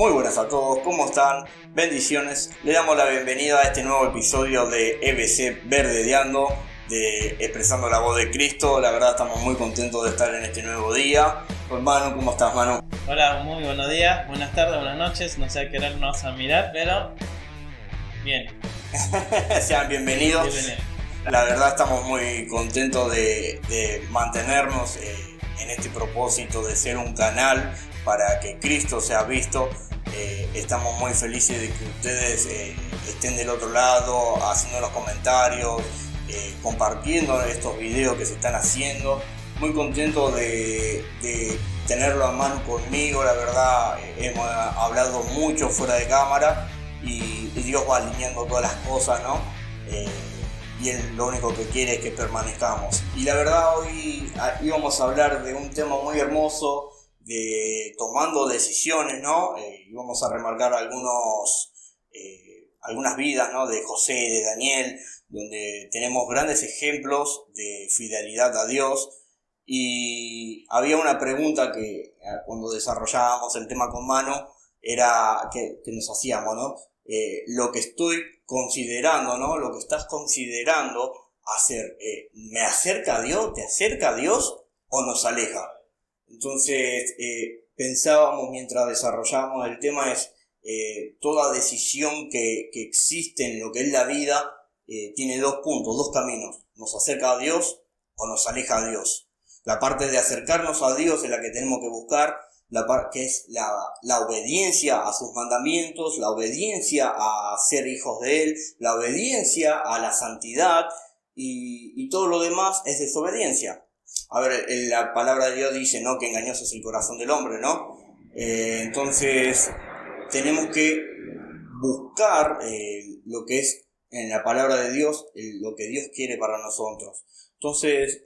Muy buenas a todos, ¿cómo están? Bendiciones. Le damos la bienvenida a este nuevo episodio de EBC Verdedeando, de Expresando la Voz de Cristo. La verdad estamos muy contentos de estar en este nuevo día. Pues Manu, ¿cómo estás, Manu? Hola, muy buenos días, buenas tardes, buenas noches. No sé a qué hora nos vas a mirar, pero bien. Sean bienvenidos. Bienvenido. La verdad estamos muy contentos de mantenernos en este propósito de ser un canal para que Cristo sea visto. Estamos muy felices de que ustedes estén del otro lado, haciendo los comentarios, compartiendo estos videos que se están haciendo. Muy contento de tenerlo a mano conmigo. La verdad hemos hablado mucho fuera de cámara y Dios va alineando todas las cosas, ¿no? Y Él lo único que quiere es que permanezcamos. Y la verdad hoy íbamos a hablar de un tema muy hermoso, de tomando decisiones, ¿no? Y vamos a remarcar algunas vidas, ¿no? De José, de Daniel, donde tenemos grandes ejemplos de fidelidad a Dios. Y había una pregunta que cuando desarrollábamos el tema con Manu era que nos hacíamos, ¿no? Lo que estoy considerando, ¿no? Lo que estás considerando hacer, ¿me acerca a Dios? ¿Te acerca a Dios o nos aleja? Entonces pensábamos mientras desarrollábamos el tema toda decisión que existe en lo que es la vida tiene dos puntos, dos caminos. Nos acerca a Dios o nos aleja a Dios. La parte de acercarnos a Dios es la que tenemos que buscar, que es la obediencia a sus mandamientos, la obediencia a ser hijos de Él, la obediencia a la santidad y todo lo demás es desobediencia. A ver, la palabra de Dios dice, ¿no? Que engañoso es el corazón del hombre, ¿no? Entonces tenemos que buscar lo que es en la palabra de Dios, lo que Dios quiere para nosotros. Entonces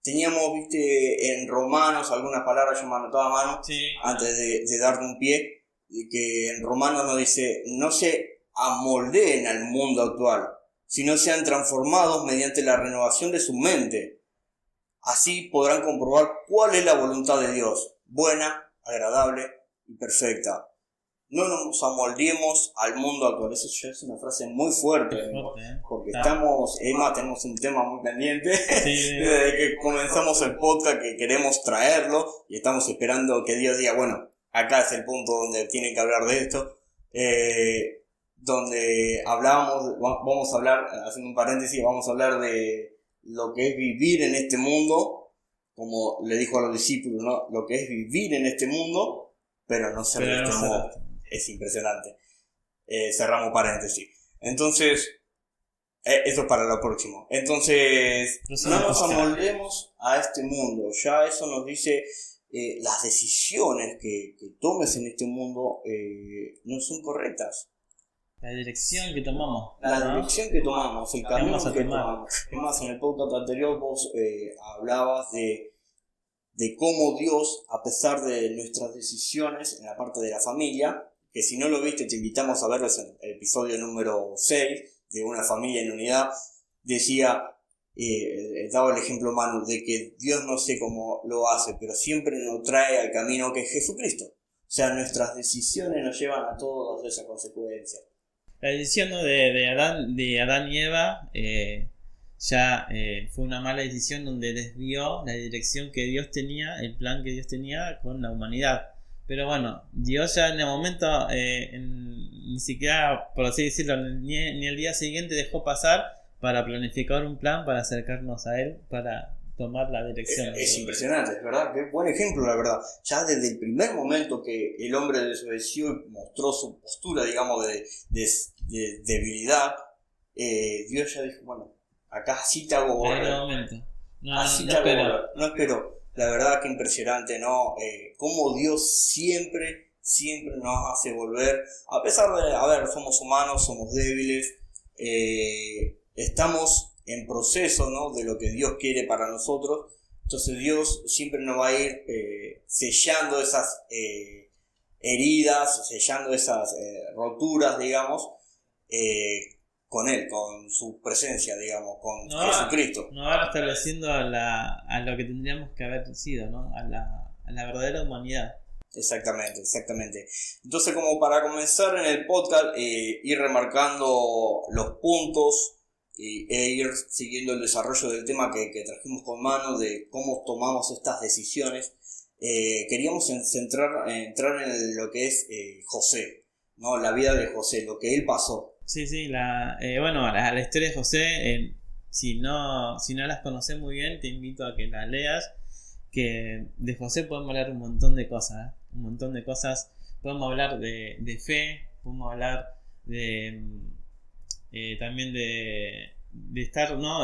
teníamos, en Romanos algunas palabras, yo me anotaba a mano, Sí. antes de darle un pie, que en Romanos nos dice, no se amoldeen al mundo actual, sino sean transformados mediante la renovación de su mente. Así podrán comprobar cuál es la voluntad de Dios, buena, agradable y perfecta. No nos amoldemos al mundo actual. Eso ya es una frase muy fuerte, porque tenemos un tema muy pendiente. Sí. Desde que comenzamos el podcast que queremos traerlo y estamos esperando que Dios diga, bueno, acá es el punto donde tienen que hablar de esto. Donde vamos a hablar, haciendo un paréntesis, vamos a hablar de lo que es vivir en este mundo, como le dijo a los discípulos, ¿no? Lo que es vivir en este mundo, pero no ser de este modo. Es impresionante. Cerramos paréntesis. Entonces, eso es para lo próximo. Entonces, no nos amoldemos a este mundo. Ya eso nos dice, las decisiones que tomes en este mundo no son correctas. La dirección que tomamos. La dirección que tomamos, el camino que tomamos. Es más, en el podcast anterior vos hablabas de cómo Dios, a pesar de nuestras decisiones en la parte de la familia, que si no lo viste te invitamos a verlo, en el episodio número 6 de Una familia en unidad, decía, daba el ejemplo Manu, de que Dios no sé cómo lo hace, pero siempre nos trae al camino que es Jesucristo. O sea, nuestras decisiones nos llevan a todas esas consecuencias. La decisión, ¿no? de Adán y Eva fue una mala decisión donde desvió la dirección que Dios tenía, el plan que Dios tenía con la humanidad. Pero bueno, Dios ya en el momento, ni siquiera, por así decirlo, ni el día siguiente dejó pasar para planificar un plan para acercarnos a Él, para tomar la dirección. Es impresionante, es verdad, qué buen ejemplo, la verdad. Ya desde el primer momento que el hombre desobedeció y mostró su postura, digamos, de debilidad, Dios ya dijo, bueno, acá sí te hago volver. En el momento. No espero. La verdad que impresionante, ¿no? Cómo Dios siempre nos hace volver, a pesar de, somos humanos, somos débiles, estamos en proceso, ¿no? De lo que Dios quiere para nosotros. Entonces Dios siempre nos va a ir sellando esas heridas, sellando esas roturas, digamos, con Él, con su presencia, digamos, con Jesucristo. Nos va estableciendo a lo que tendríamos que haber sido, ¿no? A la verdadera humanidad. Exactamente, exactamente. Entonces, como para comenzar en el podcast, ir remarcando los puntos e ir siguiendo el desarrollo del tema que trajimos con mano, de cómo tomamos estas decisiones, queríamos entrar en lo que es José, ¿no? La vida de José, lo que él pasó. Sí, sí, la historia de José, si no las conoces muy bien, te invito a que la leas, que de José podemos hablar un montón de cosas, un montón de cosas. Podemos hablar de fe, podemos hablar de también de estar, ¿no?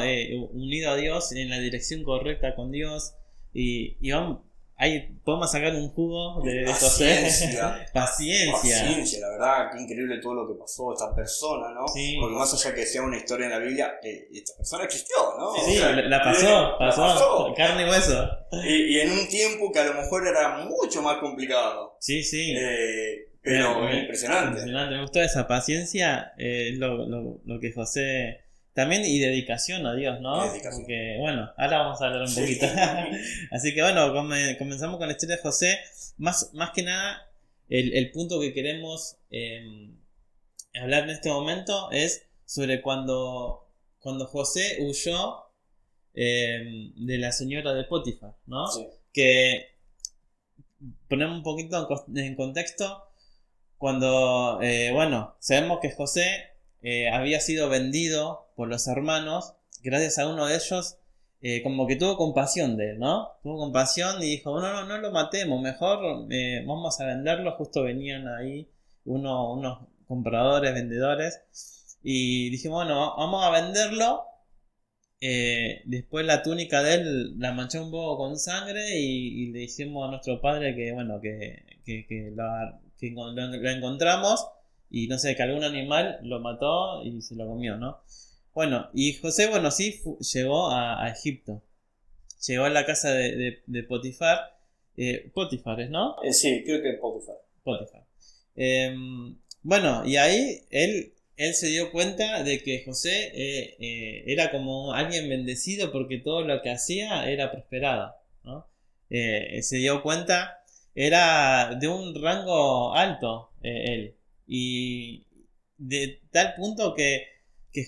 Unido a Dios, en la dirección correcta con Dios, y vamos, ahí podemos sacar un jugo de José. Paciencia, la verdad, qué increíble todo lo que pasó esta persona, ¿no? Sí. Porque más allá que sea una historia en la Biblia, esta persona existió, ¿no? Sí, la pasó, carne y hueso. Y en un tiempo que a lo mejor era mucho más complicado. Sí. Pero impresionante. Me gustó esa paciencia, lo que José... También, y dedicación a Dios, ¿no? Porque, bueno, ahora vamos a hablar un poquito. Así que bueno, comenzamos con la historia de José. Más que nada, el punto que queremos hablar en este momento es sobre cuando José huyó de la señora de Potifar, ¿no? Sí. Que ponemos un poquito en contexto. Cuando, sabemos que José había sido vendido por los hermanos, gracias a uno de ellos, como que tuvo compasión de él, ¿no? Tuvo compasión y dijo, no lo matemos, mejor vamos a venderlo. Justo venían ahí unos compradores, vendedores, y dijimos, bueno, vamos a venderlo. Después la túnica de él la manchó un poco con sangre y le dijimos a nuestro padre que, bueno, que lo encontramos, y no sé, que algún animal lo mató y se lo comió, ¿no? Bueno, y José, llegó a Egipto. Llegó a la casa de Potifar. Potifar, ¿no? Sí, creo que es Potifar. Y ahí él se dio cuenta de que José era como alguien bendecido, porque todo lo que hacía era prosperado, ¿no? Se dio cuenta, era de un rango alto él. Y de tal punto que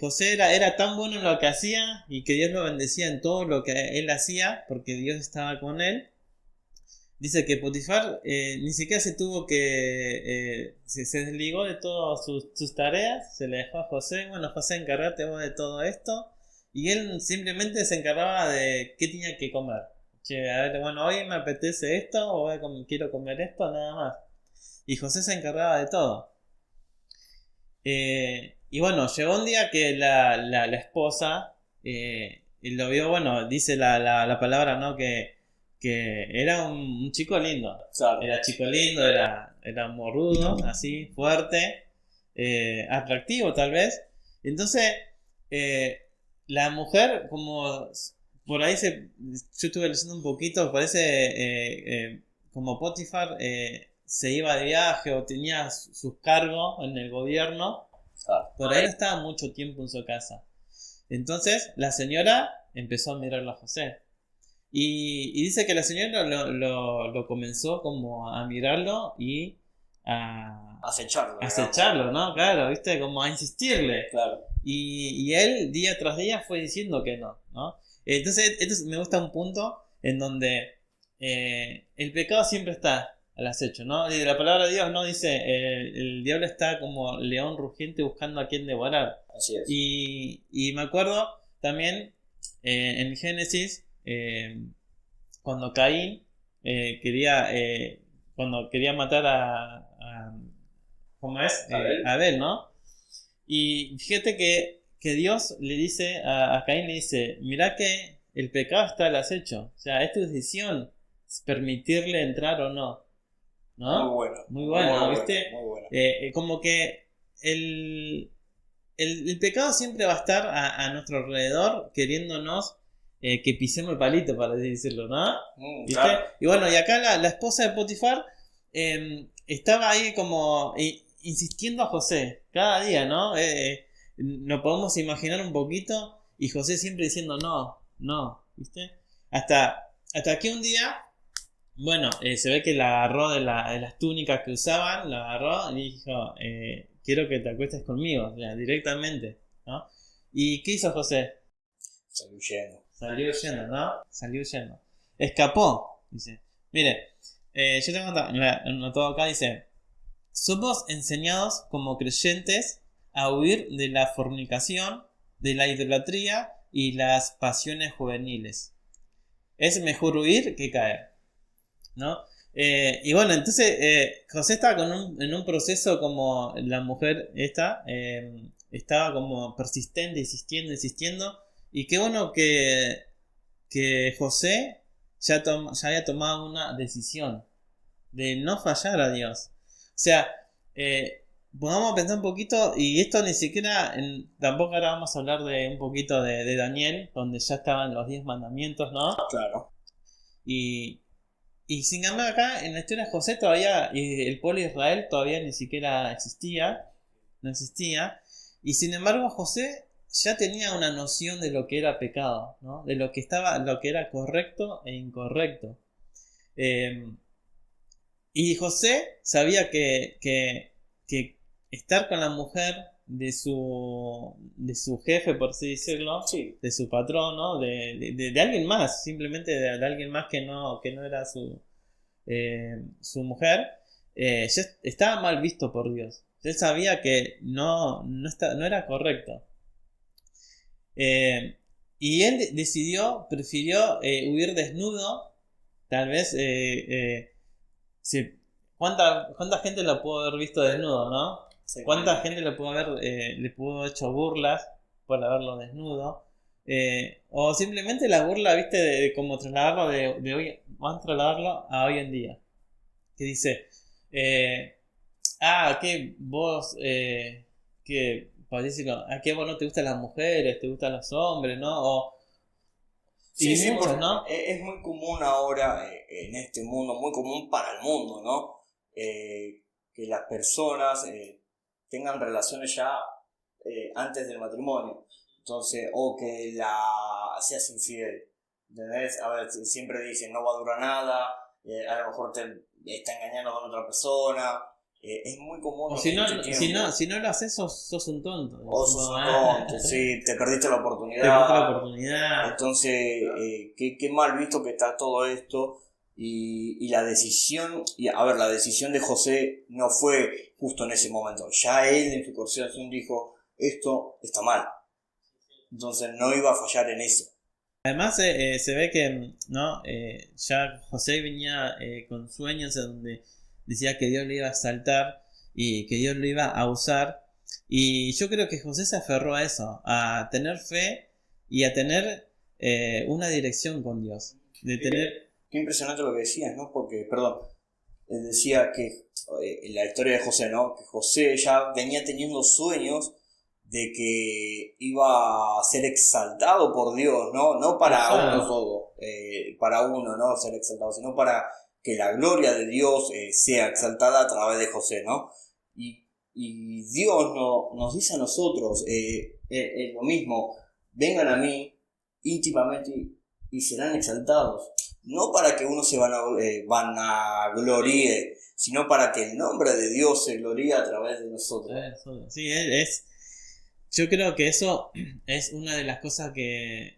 José era tan bueno en lo que hacía, y que Dios lo bendecía en todo lo que él hacía, porque Dios estaba con él. Dice que Potifar ni siquiera se tuvo que... se desligó de todas sus tareas, se le dejó a José. Bueno, José, encárgate vos de todo esto. Y él simplemente se encargaba de qué tenía que comer. Che, a ver, bueno, hoy me apetece esto, o quiero comer esto, nada más. Y José se encargaba de todo. Y bueno, llegó un día que la esposa lo vio. Bueno, dice la palabra, ¿no? Que era un chico lindo. Claro. Era chico lindo, era morrudo, así, fuerte, atractivo tal vez. Entonces, la mujer, como por ahí yo estuve leyendo un poquito, parece como Potifar se iba de viaje o tenía sus cargos en el gobierno, por ahí no estaba mucho tiempo en su casa. Entonces la señora empezó a mirarlo a José, y dice que la señora lo comenzó como a mirarlo y a acecharlo, ¿no? Claro, viste, como a insistirle. Claro. Y él día tras día fue diciendo que no, ¿no? Entonces, esto me gusta un punto en donde el pecado siempre está al acecho, ¿no? Y la palabra de Dios, ¿no? Dice, el diablo está como león rugiente buscando a quien devorar. Así es. Y me acuerdo también en Génesis, cuando Caín cuando quería matar a ¿cómo es? Abel, ¿no? Y fíjate que Dios le dice a Caín, le dice, mirá que el pecado está al acecho. O sea, es tu decisión permitirle entrar o no. ¿No? Muy bueno, ¿viste? Muy bueno. Como que el pecado siempre va a estar a nuestro alrededor, queriéndonos que pisemos el palito, para así decirlo, ¿no? ¿Viste? Claro. Y bueno, y acá la esposa de Potifar estaba ahí como insistiendo a José cada día, ¿no? Nos podemos imaginar un poquito, y José siempre diciendo no, ¿viste? Hasta que un día bueno, se ve que la agarró de las túnicas que usaban, la agarró y dijo, quiero que te acuestes conmigo, o sea, directamente, ¿no? ¿Y qué hizo José? Salió huyendo. Salió huyendo, ¿no? Salió huyendo. Escapó, dice. Mire, yo tengo anotado acá, dice, somos enseñados como creyentes a huir de la fornicación, de la idolatría y las pasiones juveniles. Es mejor huir que caer, ¿no? Y bueno, entonces José estaba en un proceso como la mujer esta, estaba como persistente, insistiendo, insistiendo. Y qué bueno que José ya había tomado una decisión de no fallar a Dios. O sea, vamos a pensar un poquito, y esto ni siquiera, tampoco ahora vamos a hablar de un poquito de Daniel, donde ya estaban los 10 mandamientos, ¿no? Claro. Y, y sin embargo acá en la historia de José todavía el pueblo de Israel todavía ni siquiera existía, no existía, y sin embargo José ya tenía una noción de lo que era pecado, ¿no? De lo que era correcto e incorrecto. Eh, y José sabía que estar con la mujer de su jefe, por así decirlo, Sí. de su patrón, ¿no? De alguien más, simplemente de alguien más que no era su mujer, ya estaba mal visto por Dios. Él sabía que no era correcto. Y él prefirió huir desnudo, tal vez ¿cuánta gente lo pudo haber visto desnudo, no? Sí. ¿Cuánta gente le pudo haber hecho burlas por haberlo desnudo? O simplemente la burla, viste, de como trasladarlo de hoy, vamos a trasladarlo a hoy en día. Que dice, que vos, que, por decirlo, ¿a qué vos no te gustan las mujeres, te gustan los hombres, ¿no? Sí, sí, muchos, ¿no? es muy común ahora en este mundo, muy común para el mundo, ¿no? Que las personas tengan relaciones ya antes del matrimonio. Entonces, o que seas infiel. ¿Entendés? A ver, siempre dicen no va a durar nada, a lo mejor te está engañando con otra persona. Es muy común. O si no lo haces, sos un tonto. O sos un tonto, sí, te perdiste la oportunidad. Te perdiste la oportunidad. Entonces, qué mal visto que está todo esto. Y la decisión, la decisión de José no fue justo en ese momento. Ya él en su consideración dijo, esto está mal. Entonces no iba a fallar en eso. Además se ve que ¿no? Ya José venía con sueños en donde decía que Dios lo iba a exaltar y que Dios lo iba a usar. Y yo creo que José se aferró a eso, a tener fe y a tener una dirección con Dios. Qué impresionante lo que decías, ¿no? Porque, perdón, decía que la historia de José, ¿no? Que José ya venía teniendo sueños de que iba a ser exaltado por Dios, ¿no? No para uno solo, para uno, ¿no? Ser exaltado, sino para que la gloria de Dios sea exaltada a través de José, ¿no? Y Dios nos dice a nosotros lo mismo, vengan a mí íntimamente y serán exaltados. No para que uno se van a gloríe, sino para que el nombre de Dios se gloríe a través de nosotros. Sí, yo creo que eso es una de las cosas que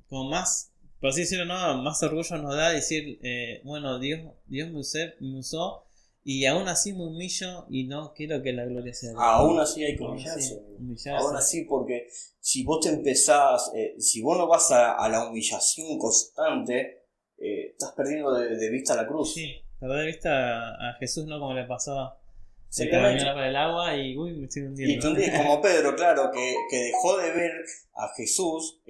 como más, por así decirlo, ¿no? Más orgullo nos da decir, bueno, Dios me usó y aún así me humillo y no quiero que la gloria sea de Dios. Aún así hay que humillarse. Aún así, porque si vos te empezás, si vos no vas a la humillación constante, estás perdiendo de vista la cruz. Sí, perder de vista a Jesús, ¿no? Como le pasó. Se caminó para el agua y me estoy hundiendo. Y como Pedro, claro, que dejó de ver a Jesús,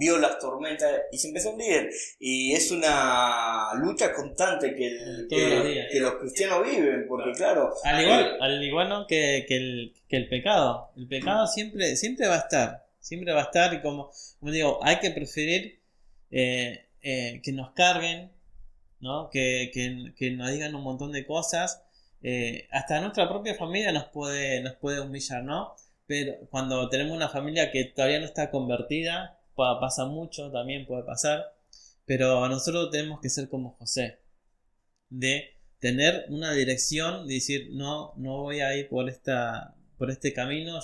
vio las tormentas y se empezó a hundir. Y es una lucha constante que los cristianos viven, porque claro... Al igual ¿no? que el pecado. El pecado siempre va a estar y como digo, hay que preferir que nos carguen, ¿no? Que nos digan un montón de cosas. Hasta nuestra propia familia nos puede humillar, ¿no? Pero cuando tenemos una familia que todavía no está convertida, pasa mucho, también puede pasar. Pero nosotros tenemos que ser como José, de tener una dirección, de decir, no, no voy a ir por este camino,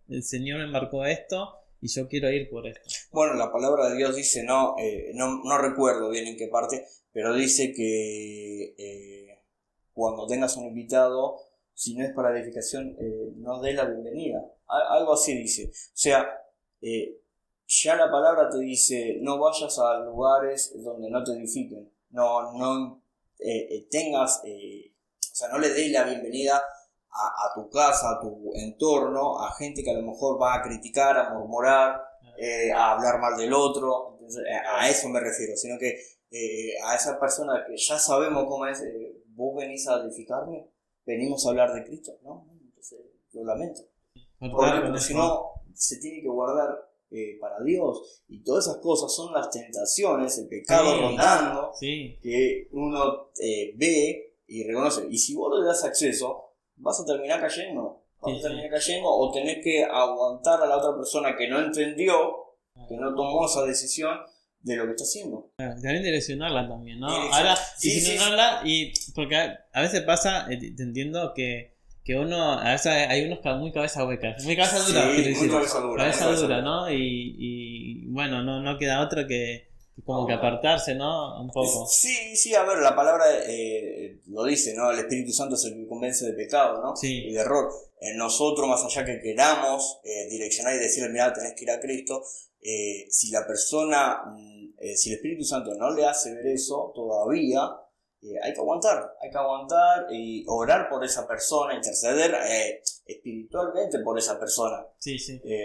el Señor me marcó esto y yo quiero ir por esto. Bueno, la palabra de Dios dice, no recuerdo bien en qué parte, pero dice que cuando tengas un invitado, si no es para edificación, no dé la bienvenida. Algo así dice. O sea, ya la palabra te dice, no vayas a lugares donde no te edifiquen. No tengas, o sea, no le des la bienvenida a tu casa, a tu entorno, a gente que a lo mejor va a criticar, a murmurar, a hablar mal del otro. Entonces, a eso me refiero, sino que a esa persona que ya sabemos cómo es, vos venís a edificarme, venimos a hablar de Cristo, ¿no? Entonces, lo lamento. Porque si no, se tiene que guardar para Dios, y todas esas cosas son las tentaciones, el pecado rondando, que uno ve y reconoce. Y si vos le das acceso, vas a terminar cayendo. O tenés que aguantar a la otra persona que no entendió, que no tomó esa decisión de lo que está haciendo. También direccionarla también, ¿no? Ahora, direccionarla, y porque a veces pasa, te entiendo que uno, a veces hay unos muy cabeza hueca, muy cabeza dura, cabeza dura, ¿no? Y bueno, no queda otro que como que apartarse, ¿no? Un poco. Sí, a ver, la palabra lo dice, ¿no? El Espíritu Santo es el que convence de pecado, ¿no? Y de error. Nosotros, más allá que queramos direccionar y decirle, mira, tenés que ir a Cristo, si la persona, si el Espíritu Santo no le hace ver eso todavía, hay que aguantar y orar por esa persona, interceder espiritualmente por esa persona.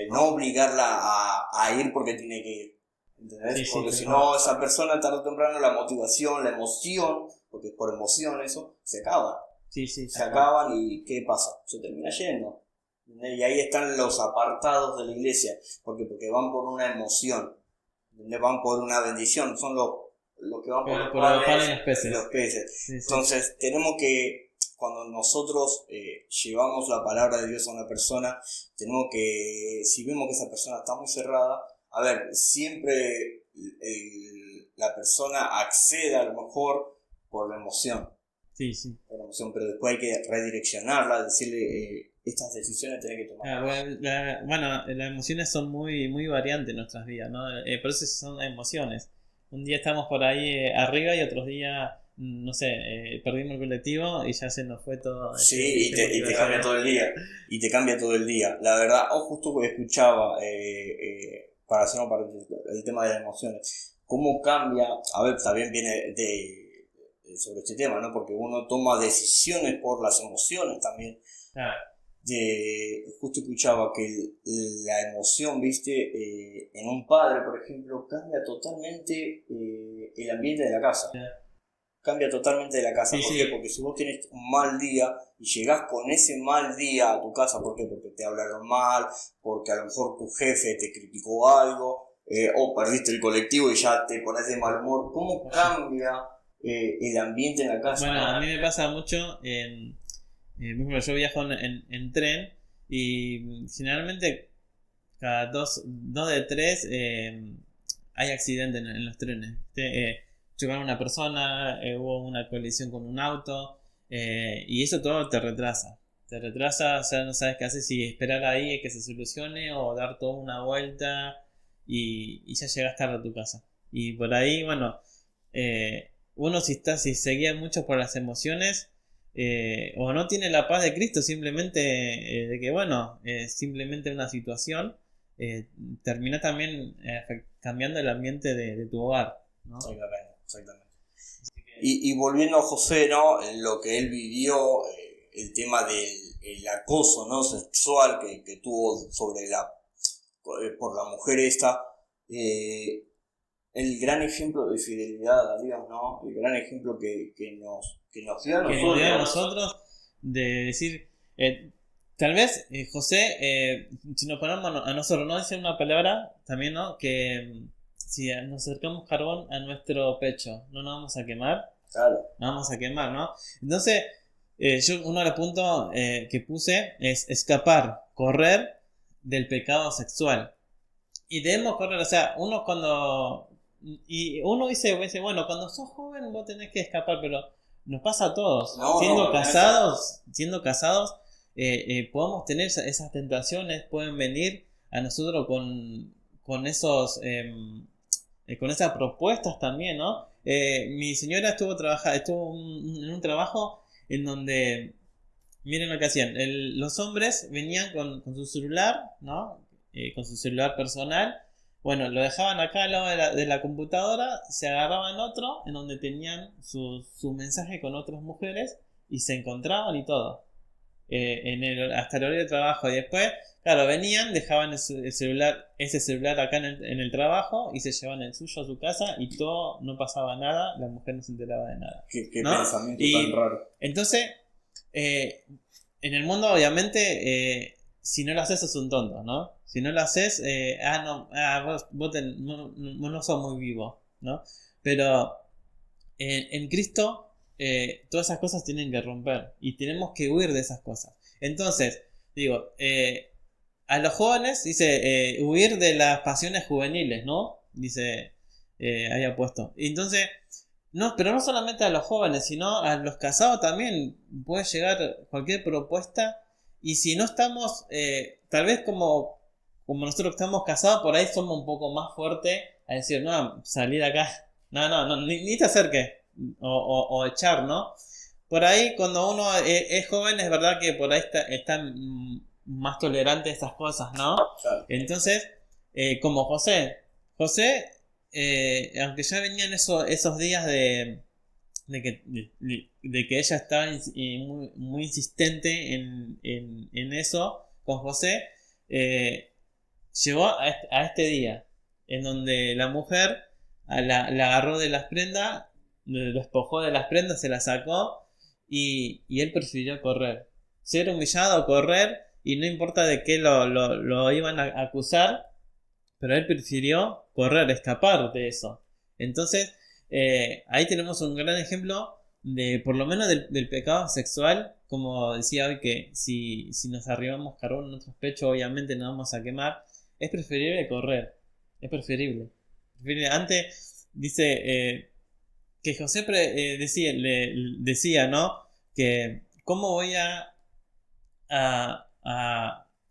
No obligarla a ir porque tiene que ir. ¿Entendés? Porque si no, esa persona tarde o temprano, la motivación, la emoción, porque es por emoción eso, se acaba. Se acaban, y ¿qué pasa? Se termina yendo. ¿Entendés? Y ahí están los apartados de la iglesia, porque van por una emoción, ¿entendés? Van por una bendición, son los que van por los panes y los peces. Entonces tenemos que, cuando nosotros llevamos la palabra de Dios a una persona, tenemos que, si vemos que esa persona está muy cerrada, a ver, siempre la persona accede a lo mejor por la emoción. Por la emoción, pero después hay que redireccionarla, decirle, estas decisiones tenés que tomar. Bueno, las emociones son muy, muy variantes en nuestras vidas, ¿no? Por eso son emociones. Un día estamos por ahí arriba y otros días, no sé, perdimos el colectivo y ya se nos fue todo. Sí, y te cambia todo el día. La verdad, justo que escuchaba, para hacer el tema de las emociones, cómo cambia, a ver, también viene sobre este tema, ¿no? Porque uno toma decisiones por las emociones también. Justo escuchaba que la emoción, viste, en un padre, por ejemplo, cambia totalmente el ambiente de la casa. Cambia totalmente de la casa. ¿Por qué? Porque si vos tenés un mal día y llegás con ese mal día a tu casa, ¿por qué? Porque te hablaron mal, porque a lo mejor tu jefe te criticó algo, o perdiste el colectivo y ya te pones de mal humor. ¿Cómo cambia el ambiente en la casa? Bueno, a mí me pasa mucho, por ejemplo, yo viajo en tren y generalmente cada dos de tres hay accidentes en los trenes. Chocaron a una persona, hubo una colisión con un auto, y eso todo te retrasa, o sea, no sabes qué hacer, si esperar ahí que se solucione o dar toda una vuelta y ya llegas tarde a tu casa. Y por ahí, bueno, uno si se guía mucho por las emociones, o no tiene la paz de Cristo, simplemente de que bueno, simplemente una situación termina también cambiando el ambiente de tu hogar, ¿no? Exactamente. Y volviendo a José, ¿no? Lo que él vivió, el tema del acoso, ¿no? Sexual que tuvo por la mujer esta, el gran ejemplo de fidelidad a Dios, ¿no? El gran ejemplo que nos dio a nosotros, de decir, tal vez José, si nos ponemos a nosotros, no dice una palabra también, ¿no? Que si nos acercamos carbón a nuestro pecho, no nos vamos a quemar. Claro. Nos vamos a quemar, ¿no? Entonces, yo uno de los puntos que puse es escapar, correr del pecado sexual. Y debemos correr, o sea, uno cuando y uno dice, bueno, cuando sos joven vos tenés que escapar, pero nos pasa a todos. No, Siendo casados, podemos tener esas tentaciones, pueden venir a nosotros con esos, con esas propuestas también, ¿no? Mi señora estuvo en un trabajo en donde, miren lo que hacían, los hombres venían con su celular, ¿no? Con su celular personal. Bueno, lo dejaban acá al lado de la computadora, se agarraban otro en donde tenían su mensaje con otras mujeres y se encontraban y todo. Hasta el horario de trabajo. Y después, claro, venían, dejaban ese celular acá en el trabajo y se llevaban el suyo a su casa y todo, no pasaba nada, la mujer no se enteraba de nada. Qué ¿no? pensamiento tan raro. Entonces, en el mundo, obviamente, si no lo haces, sos un tonto, ¿no? Si no lo haces, vos no sos muy vivo, ¿no? Pero en Cristo, todas esas cosas tienen que romper y tenemos que huir de esas cosas. Entonces, digo, a los jóvenes, dice, huir de las pasiones juveniles, ¿no? Dice, había puesto. Entonces, no, pero no solamente a los jóvenes, sino a los casados también puede llegar cualquier propuesta. Y si no estamos, tal vez como nosotros que estamos casados, por ahí somos un poco más fuertes a decir, no, salí de acá. No, ni te acerques. O echar, ¿no? Por ahí, cuando uno es joven, es verdad que por ahí está más tolerante a esas cosas, ¿no? Claro. Entonces, como José, aunque ya venían esos días de que ella estaba muy, muy insistente en eso con José, llegó a este día en donde la mujer la agarró de las prendas, lo despojó de las prendas, se las sacó y él prefirió correr, ser humillado, correr, y no importa de qué lo iban a acusar, pero él prefirió correr, escapar de eso. Entonces, ahí tenemos un gran ejemplo de, por lo menos del pecado sexual. Como decía hoy, que si nos arribamos carbón en nuestros pechos, obviamente nos vamos a quemar. Es preferible correr, es preferible. Antes dice que José decía, ¿no? Que cómo voy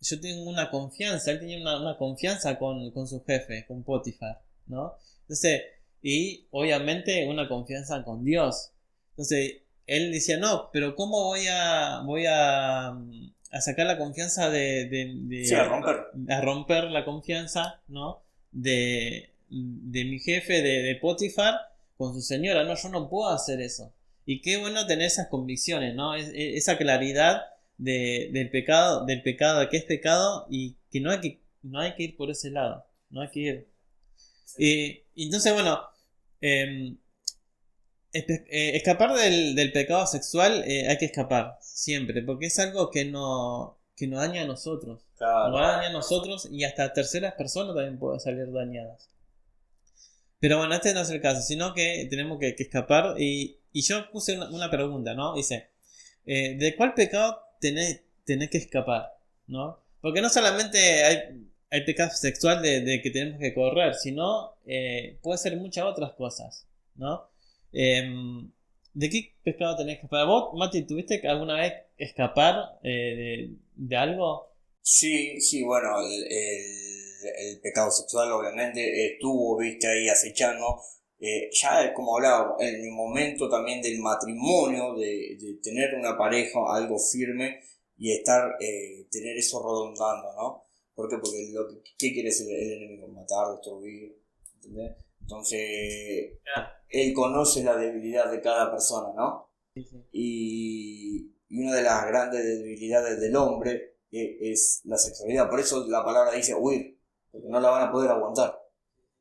yo tengo una confianza, él tenía una confianza con su jefe, con Potifar, ¿no? Entonces, y obviamente una confianza con Dios. Entonces, él decía, no, pero ¿cómo voy a sacar la confianza Sí, a romper la confianza, ¿no? De mi jefe, de Potifar, con su señora? No, yo no puedo hacer eso. Y qué bueno tener esas convicciones, ¿no? Esa claridad del pecado, de que es pecado y que no hay que ir por ese lado, no hay que ir. Entonces, bueno, escapar del pecado sexual, hay que escapar siempre, porque es algo que nos daña a nosotros. Claro. Nos daña a nosotros y hasta terceras personas también pueden salir dañadas. Pero bueno, este no es el caso, sino que tenemos que escapar. Y yo puse una pregunta, ¿no? Dice, ¿de cuál pecado tenés que escapar? ¿No? Porque no solamente hay pecado sexual de que tenemos que correr, sino puede ser muchas otras cosas, ¿no? ¿De qué pecado tenés que escapar? ¿Vos, Mati, tuviste que alguna vez escapar de algo? Sí, bueno, el pecado sexual obviamente estuvo, viste, ahí acechando. Ya como hablaba, en el momento también del matrimonio, de tener una pareja, algo firme, y tener eso redundando, ¿no? ¿Por qué? Porque ¿qué quiere ser el enemigo? Matar, destruir, ¿entendés? Entonces, él conoce la debilidad de cada persona, ¿no? Sí, sí. Y una de las grandes debilidades del hombre es la sexualidad. Por eso la palabra dice huir, porque no la van a poder aguantar,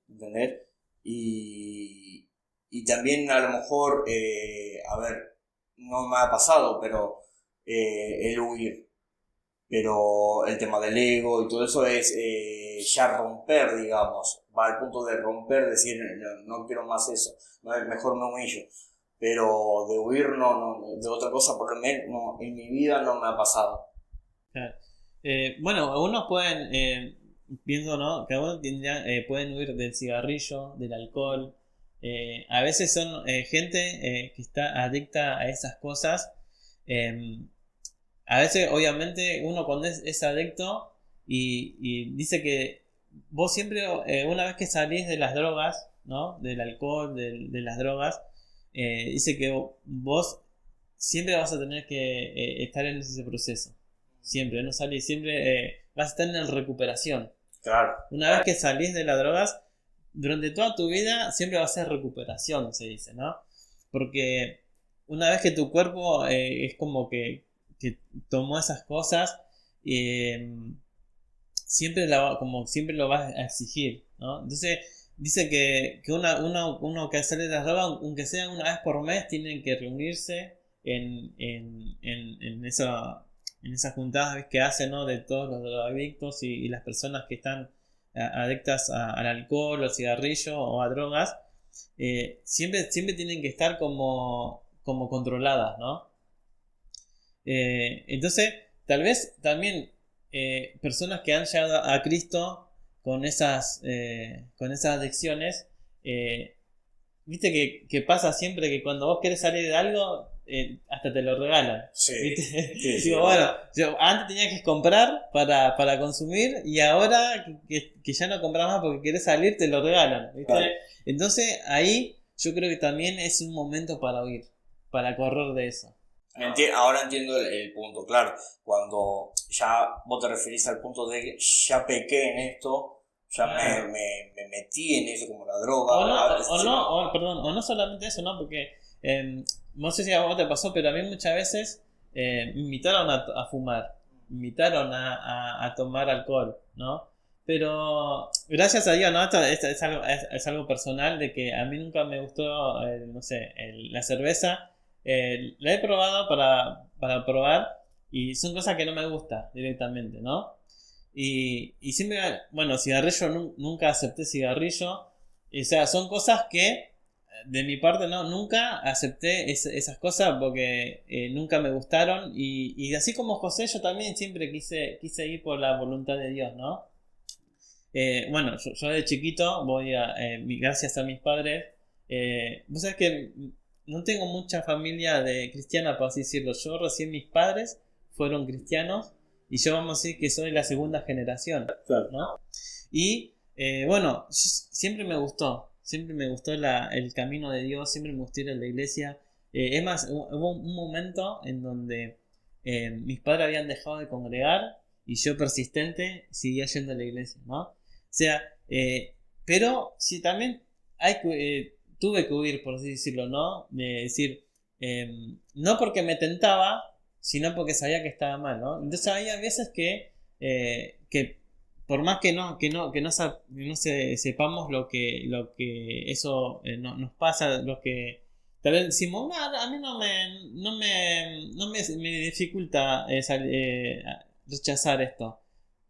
¿entendés? Y también a lo mejor, no me ha pasado, pero el huir. Pero el tema del ego y todo eso es ya romper, digamos. Va al punto de romper, decir, no quiero más eso, mejor me humillo. Pero de huir no, de otra cosa por lo menos en mi vida no me ha pasado. Claro. Bueno, algunos pueden, pienso, ¿no? Que algunos pueden huir del cigarrillo, del alcohol. A veces son gente que está adicta a esas cosas. eh, a veces, obviamente, uno cuando es adicto y dice que vos siempre, una vez que salís de las drogas, ¿no? Del alcohol, de las drogas, dice que vos siempre vas a tener que estar en ese proceso. Siempre, no salís, siempre vas a estar en recuperación. Claro. Una vez que salís de las drogas, durante toda tu vida siempre va a ser recuperación, se dice, ¿no? Porque una vez que tu cuerpo es como que tomó esas cosas, eh, como siempre lo vas a exigir, ¿no? Entonces, dice que uno que sale de las drogas, aunque sea una vez por mes, tienen que reunirse en esas juntadas, ¿ves? Que hacen, ¿no? De todos los drogadictos y las personas que están adictas al alcohol, al cigarrillo o a drogas, siempre tienen que estar como controladas, ¿no? Entonces, tal vez también personas que han llegado a Cristo con esas adicciones, viste que pasa siempre que cuando vos querés salir de algo, hasta te lo regalan. Sí. ¿Viste? Sí, sí. Digo, bueno, yo antes tenía que comprar para consumir y ahora que ya no compras más porque querés salir, te lo regalan. ¿Viste? Claro. Entonces ahí yo creo que también es un momento para huir, para correr de eso. Ahora entiendo el punto, claro. Cuando ya vos te referís al punto de que ya pequé en esto, ya me metí en eso como la droga. O no solamente eso, ¿no? Porque no sé si a vos te pasó, pero a mí muchas veces me invitaron a fumar, me invitaron a tomar alcohol, ¿no? Pero gracias a Dios, ¿no? Esto es algo personal de que a mí nunca me gustó, no sé, la cerveza. La he probado para probar y son cosas que no me gustan directamente, ¿no? Y siempre, bueno, cigarrillo nunca acepté cigarrillo. O sea, son cosas que de mi parte no, nunca acepté esas cosas porque nunca me gustaron. Y así como José, yo también siempre quise ir por la voluntad de Dios, ¿no? Bueno, yo de chiquito gracias a mis padres, vos sabés que no tengo mucha familia cristiana, por así decirlo. Yo recién mis padres fueron cristianos y yo vamos a decir que soy la segunda generación, ¿no? Y bueno, siempre me gustó el camino de Dios, siempre me gustó ir a la iglesia. Es más, hubo un momento en donde mis padres habían dejado de congregar y yo persistente seguía yendo a la iglesia, ¿no? O sea, pero sí también tuve que huir, por así decirlo, ¿no? De decir, no porque me tentaba, sino porque sabía que estaba mal, ¿no? Entonces había veces que por más que no sepamos lo que eso nos pasa, lo que tal vez decimos, "No, a mí me dificulta rechazar esto",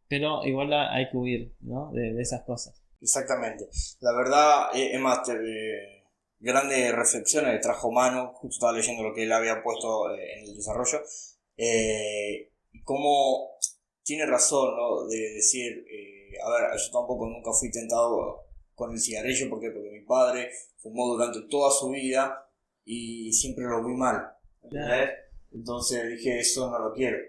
pero igual hay que huir, ¿no? De esas cosas. Exactamente. La verdad, es más, grandes reflexiones que trajo Manu, justo estaba leyendo lo que él había puesto en el desarrollo, cómo tiene razón, ¿no? De decir, a ver, yo tampoco nunca fui tentado con el cigarrillo, ¿por qué? Porque mi padre fumó durante toda su vida y siempre lo vi mal, ¿entendés? Entonces dije, eso no lo quiero.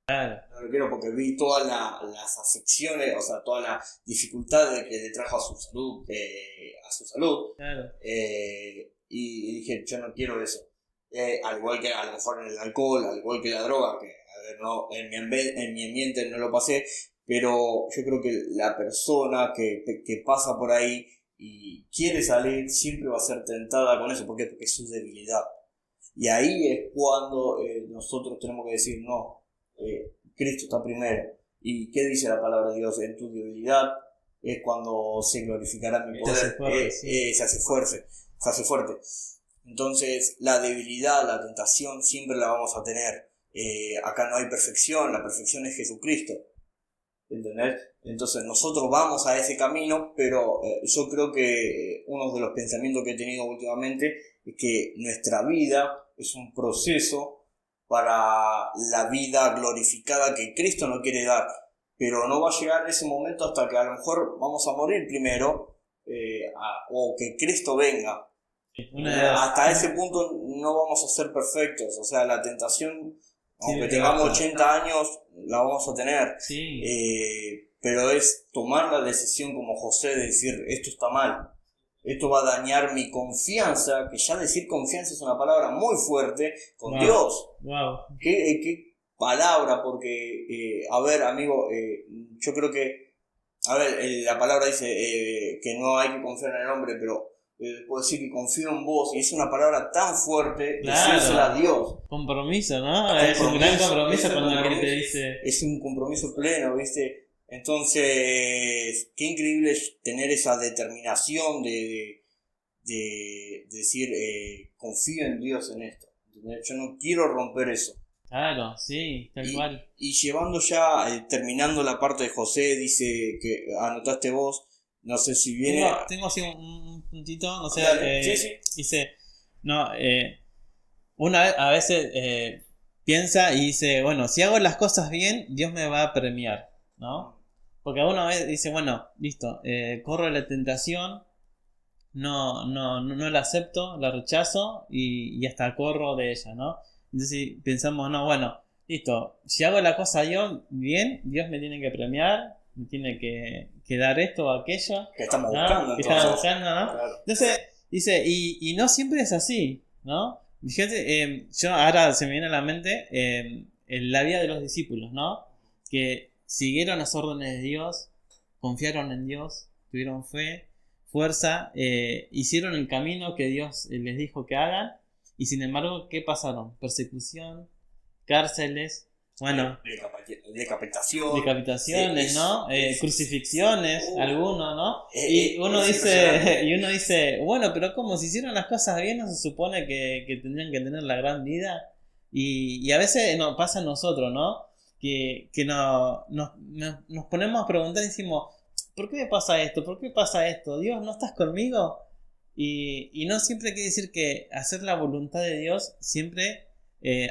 Claro. No lo quiero porque vi todas las afecciones, o sea, todas las dificultades que le trajo a su salud. Claro. Y dije, yo no quiero eso. Al igual que a lo mejor en el alcohol, al igual que la droga, que a ver, no, en mi ambiente no lo pasé, pero yo creo que la persona que pasa por ahí y quiere salir siempre va a ser tentada con eso. ¿Por qué? Porque es su debilidad. Y ahí es cuando nosotros tenemos que decir, no, Cristo está primero. ¿Y qué dice la palabra de Dios? En tu debilidad es cuando se glorificará mi poder, se hace fuerte. Entonces la debilidad, la tentación siempre la vamos a tener. Acá no hay perfección, la perfección es Jesucristo, ¿entendés? Entonces nosotros vamos a ese camino, pero yo creo que uno de los pensamientos que he tenido últimamente es que nuestra vida es un proceso para la vida glorificada que Cristo nos quiere dar, pero no va a llegar ese momento hasta que a lo mejor vamos a morir primero, o que Cristo venga. Hasta ese punto no vamos a ser perfectos, o sea, la tentación, aunque tengamos 80 años, la vamos a tener. Sí. Pero es tomar la decisión como José de decir, esto está mal, esto va a dañar mi confianza, que ya decir confianza es una palabra muy fuerte, con Dios. Wow. ¿Qué palabra? Porque, a ver, amigo, yo creo que, a ver, la palabra dice que no hay que confiar en el hombre, pero puedo decir que confío en vos, y es una palabra tan fuerte, decírsela a Dios. Compromiso, ¿no? Es un gran compromiso cuando alguien te dice... Es un compromiso pleno, ¿viste? Entonces, qué increíble es tener esa determinación de decir, confío en Dios en esto. Yo no quiero romper eso. Claro, sí, tal cual. Y llevando ya, terminando la parte de José, dice que anotaste vos, no sé si viene... Tengo así un puntito, no sé, sí. dice, no, una vez, a veces piensa y dice, bueno, si hago las cosas bien, Dios me va a premiar, ¿no? Porque una vez dice, bueno, listo, corro la tentación, no la acepto, la rechazo y hasta corro de ella, ¿no? Entonces pensamos, no, bueno, listo, si hago la cosa yo bien, Dios me tiene que premiar, me tiene que dar esto o aquello. Que estamos buscando, que estamos buscando, ¿no? Claro. Entonces, dice, y no siempre es así, ¿no? Fíjate, yo ahora se me viene a la mente en la vida de los discípulos, ¿no? Que siguieron las órdenes de Dios, confiaron en Dios, tuvieron fe, fuerza, hicieron el camino que Dios les dijo que hagan, y sin embargo, ¿qué pasaron? Persecución, cárceles, bueno, decapitaciones, ¿no? Crucifixiones, algunos, ¿no? Y uno dice, bueno, pero ¿cómo? Si hicieron las cosas bien, ¿no se supone que tendrían que tener la gran vida? Y a veces nos pasa a nosotros, ¿no? Que nos ponemos a preguntar y decimos, ¿por qué me pasa esto? ¿Por qué pasa esto? Dios, ¿no estás conmigo? Y no siempre quiere decir que hacer la voluntad de Dios siempre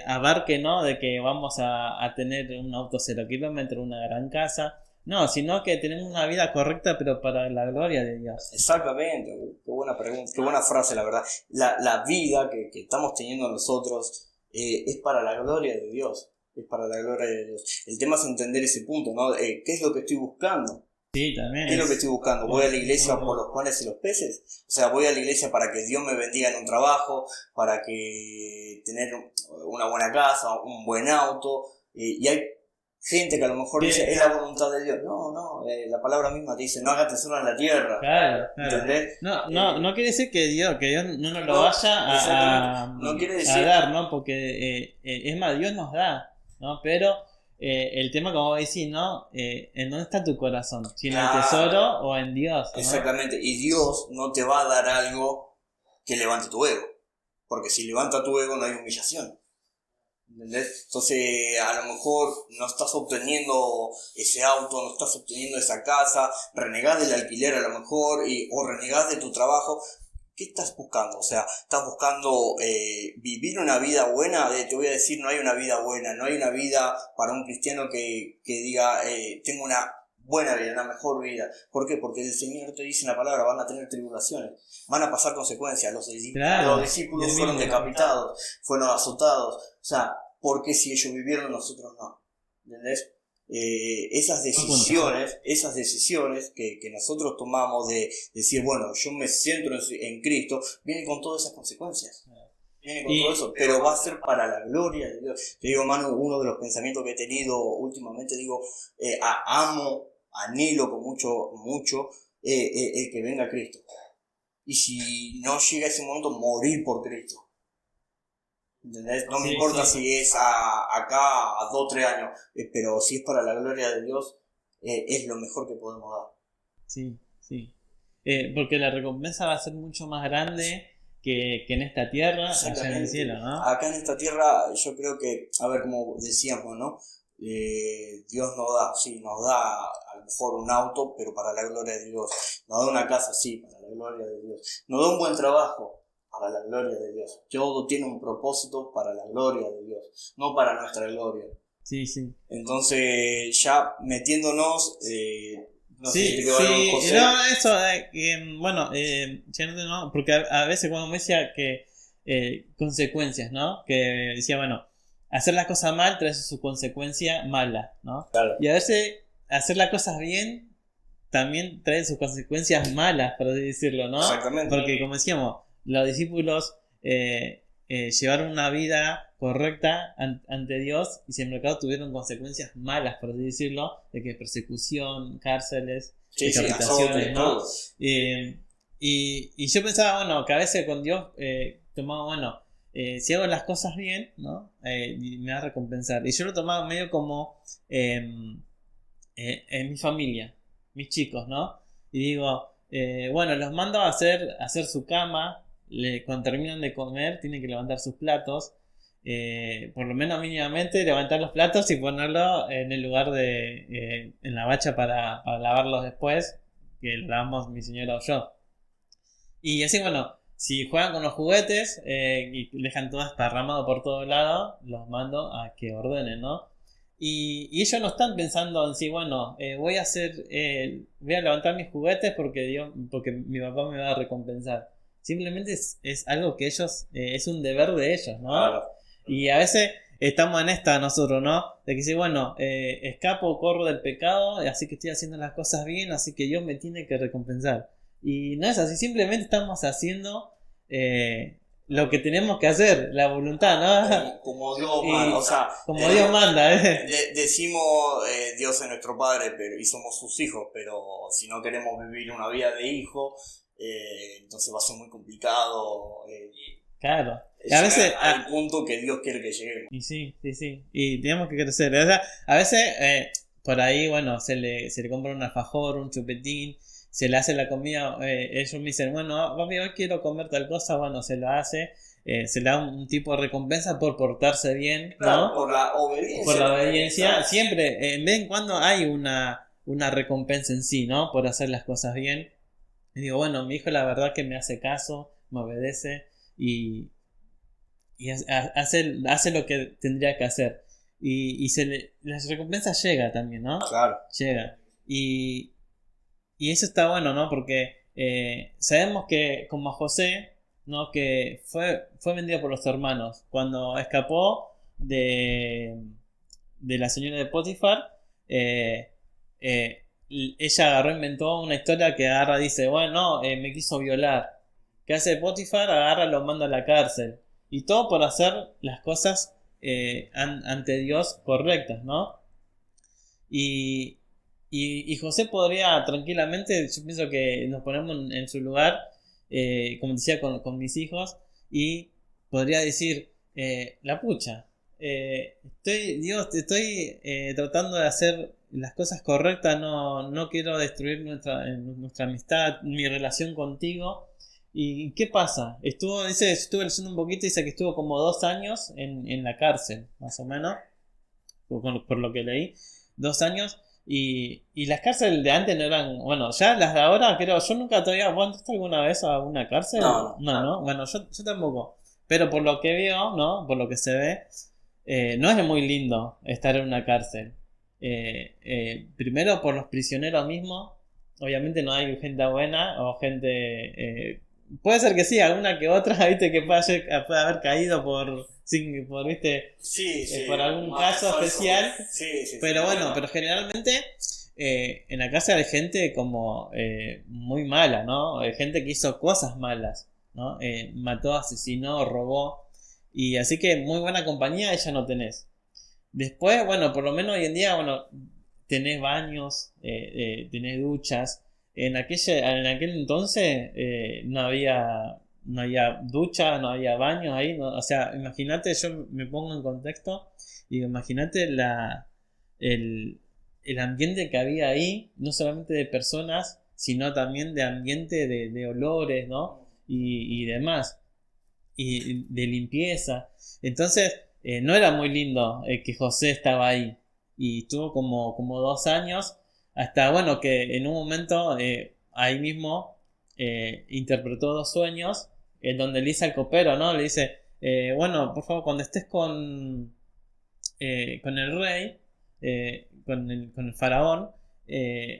abarque, ¿no? De que vamos a tener un auto 0 kilómetros, una gran casa. No, sino que tenemos una vida correcta, pero para la gloria de Dios. Exactamente, qué buena pregunta, qué buena frase, la verdad. La vida que estamos teniendo nosotros es para la gloria de Dios. Es para la gloria de Dios. El tema es entender ese punto, ¿no? ¿Qué es lo que estoy buscando? Sí, también. ¿Qué es lo que estoy buscando? ¿Voy a la iglesia por los panes y los peces? O sea, voy a la iglesia para que Dios me bendiga en un trabajo, para que tener una buena casa, un buen auto. Y hay gente que a lo mejor dice, es la voluntad de Dios. No, la palabra misma te dice, no hagas tesoro en la tierra. Claro. ¿Entendés? No quiere decir que Dios no nos lo vaya no quiere decir... a dar, ¿no? Porque es más, Dios nos da, ¿no? Pero el tema, como decís, ¿no? ¿En dónde está tu corazón? ¿Si en el tesoro o en Dios? ¿no? Exactamente, y Dios no te va a dar algo que levante tu ego, porque si levanta tu ego no hay humillación. ¿Entendés? Entonces a lo mejor no estás obteniendo ese auto, no estás obteniendo esa casa, renegás del alquiler a lo mejor, o renegás de tu trabajo. ¿Qué estás buscando? O sea, ¿estás buscando vivir una vida buena? Te voy a decir, no hay una vida buena, no hay una vida para un cristiano que diga, tengo una buena vida, una mejor vida. ¿Por qué? Porque el Señor te dice en la palabra, van a tener tribulaciones, van a pasar consecuencias. Los discípulos fueron decapitados, fueron azotados. O sea, ¿por qué si ellos vivieron, nosotros no? ¿Entendés? Esas decisiones que nosotros tomamos de decir, bueno, yo me centro en Cristo, vienen con todas esas consecuencias. Viene con todo eso, pero va a ser para la gloria de Dios. Te digo, Manu, uno de los pensamientos que he tenido últimamente, digo, anhelo con mucho el que venga Cristo. Y si no llega ese momento, morir por Cristo. ¿Entendés? No me importa si es acá a 2 o 3 años, pero si es para la gloria de Dios, es lo mejor que podemos dar. Sí. Porque la recompensa va a ser mucho más grande que en esta tierra, allá en el cielo, ¿no? Acá en esta tierra, yo creo que, a ver, como decíamos, ¿no? Dios nos da a lo mejor un auto, pero para la gloria de Dios. Nos da una casa, sí, para la gloria de Dios. Nos da un buen trabajo, para la gloria de Dios. Todo tiene un propósito para la gloria de Dios, no para nuestra gloria. Sí, sí. Entonces, ya metiéndonos, no sé si Sí, te quedó algo, sí, José. no, eso, bueno, ya no, porque a veces cuando me decía que consecuencias, ¿no? Que decía, bueno, hacer las cosas mal trae su consecuencia mala, ¿no? Claro, Y a veces hacer las cosas bien también trae sus consecuencias malas, por así decirlo, ¿no? exactamente. Porque como decíamos, los discípulos llevaron una vida correcta ante Dios y sin embargo tuvieron consecuencias malas, por así decirlo, de que persecución, cárceles, Sí, sí, decapitaciones, azote, ¿no? todo. Y yo pensaba, bueno, que a veces con Dios tomaba, bueno, si hago las cosas bien, ¿no? Y me va a recompensar. Y yo lo tomaba medio como en mi familia, mis chicos, ¿no? Y digo, bueno, los mando a hacer su cama, cuando terminan de comer tienen que levantar sus platos, por lo menos mínimamente levantar los platos y ponerlo en el lugar en la bacha para lavarlos después, que lo lavamos mi señora o yo. Y así, bueno, si juegan con los juguetes y dejan todo esparramado por todo lado, los mando a que ordenen, ¿no? Y ellos no están pensando en sí, bueno, voy a levantar mis juguetes porque mi papá me va a recompensar. Simplemente es algo que ellos, es un deber de ellos, ¿no? Claro. Y a veces estamos en esta nosotros, ¿no? De que sí, bueno, escapo, corro del pecado, así que estoy haciendo las cosas bien, así que Dios me tiene que recompensar. Y no es así, simplemente estamos haciendo lo que tenemos que hacer, la voluntad, ¿no? Como Dios Y manda, o sea, como Dios manda, ¿eh? decimos Dios es nuestro Padre y somos sus hijos, pero si no queremos vivir una vida de hijo, entonces va a ser muy complicado Claro. Y llegar a veces, al punto que Dios quiere que lleguemos. y sí, sí, sí. Y tenemos que crecer. O sea, a veces, por ahí, bueno, se le compra un alfajor, un chupetín, se le hace la comida. Ellos me dicen, bueno, papi, hoy quiero comer tal cosa. Bueno, se lo hace. Se le da un tipo de recompensa por portarse bien, Claro, ¿no? por la obediencia. Por la también, obediencia. ¿sabes? Siempre, en vez en cuando hay una recompensa en sí, ¿no? Por hacer las cosas bien. Y digo, bueno, mi hijo la verdad que me hace caso, me obedece y hace lo que tendría que hacer. Y las recompensas llega también, ¿no? Claro. Llega. Y eso está bueno, ¿no? Porque sabemos que como José, ¿no? Que fue vendido por los hermanos. Cuando escapó de la señora de Potifar, ella agarró, inventó una historia que agarra, dice, bueno, no, me quiso violar. ¿Qué hace Potifar? Agarra, lo manda a la cárcel. Y todo por hacer las cosas ante Dios correctas, ¿no? Y, y José podría tranquilamente, yo pienso que nos ponemos en su lugar, como decía con mis hijos, y podría decir, la pucha, Dios, estoy tratando de hacer las cosas correctas, no quiero destruir nuestra amistad, mi relación contigo. ¿Y qué pasa? Estuve leyendo un poquito, dice que estuvo como 2 años en la cárcel, más o menos, por lo que leí, 2 años. Y las cárceles de antes no eran, bueno, ya las de ahora creo, yo nunca todavía, ¿vos entraste alguna vez a una cárcel? No, No, bueno, yo tampoco. Pero por lo que veo, ¿no? Por lo que se ve, no es muy lindo estar en una cárcel. Primero por los prisioneros mismos, obviamente no hay gente buena o gente... puede ser que sí, alguna que otra, viste, que puede haber caído viste, Sí, sí. por algún Más caso falso. especial. Sí, sí. Pero bueno, pero generalmente en la casa hay gente como muy mala, ¿no? Hay gente que hizo cosas malas, ¿no? Mató, asesinó, robó. Y así que muy buena compañía ella no tenés. Después, bueno, por lo menos hoy en día, bueno, tenés baños, tenés duchas. En aquel entonces no había ducha, no había baños ahí. O sea, imagínate, yo me pongo en contexto y imagínate el, el ambiente que había ahí, no solamente de personas, sino también de ambiente de olores, ¿no? Y demás. Y de limpieza. Entonces, no era muy lindo que José estaba ahí. Y estuvo como 2 años. Hasta, bueno, que en un momento ahí mismo interpretó 2 sueños. En donde le dice al copero, ¿no? Le dice, bueno, por favor, cuando estés con el rey, con el faraón,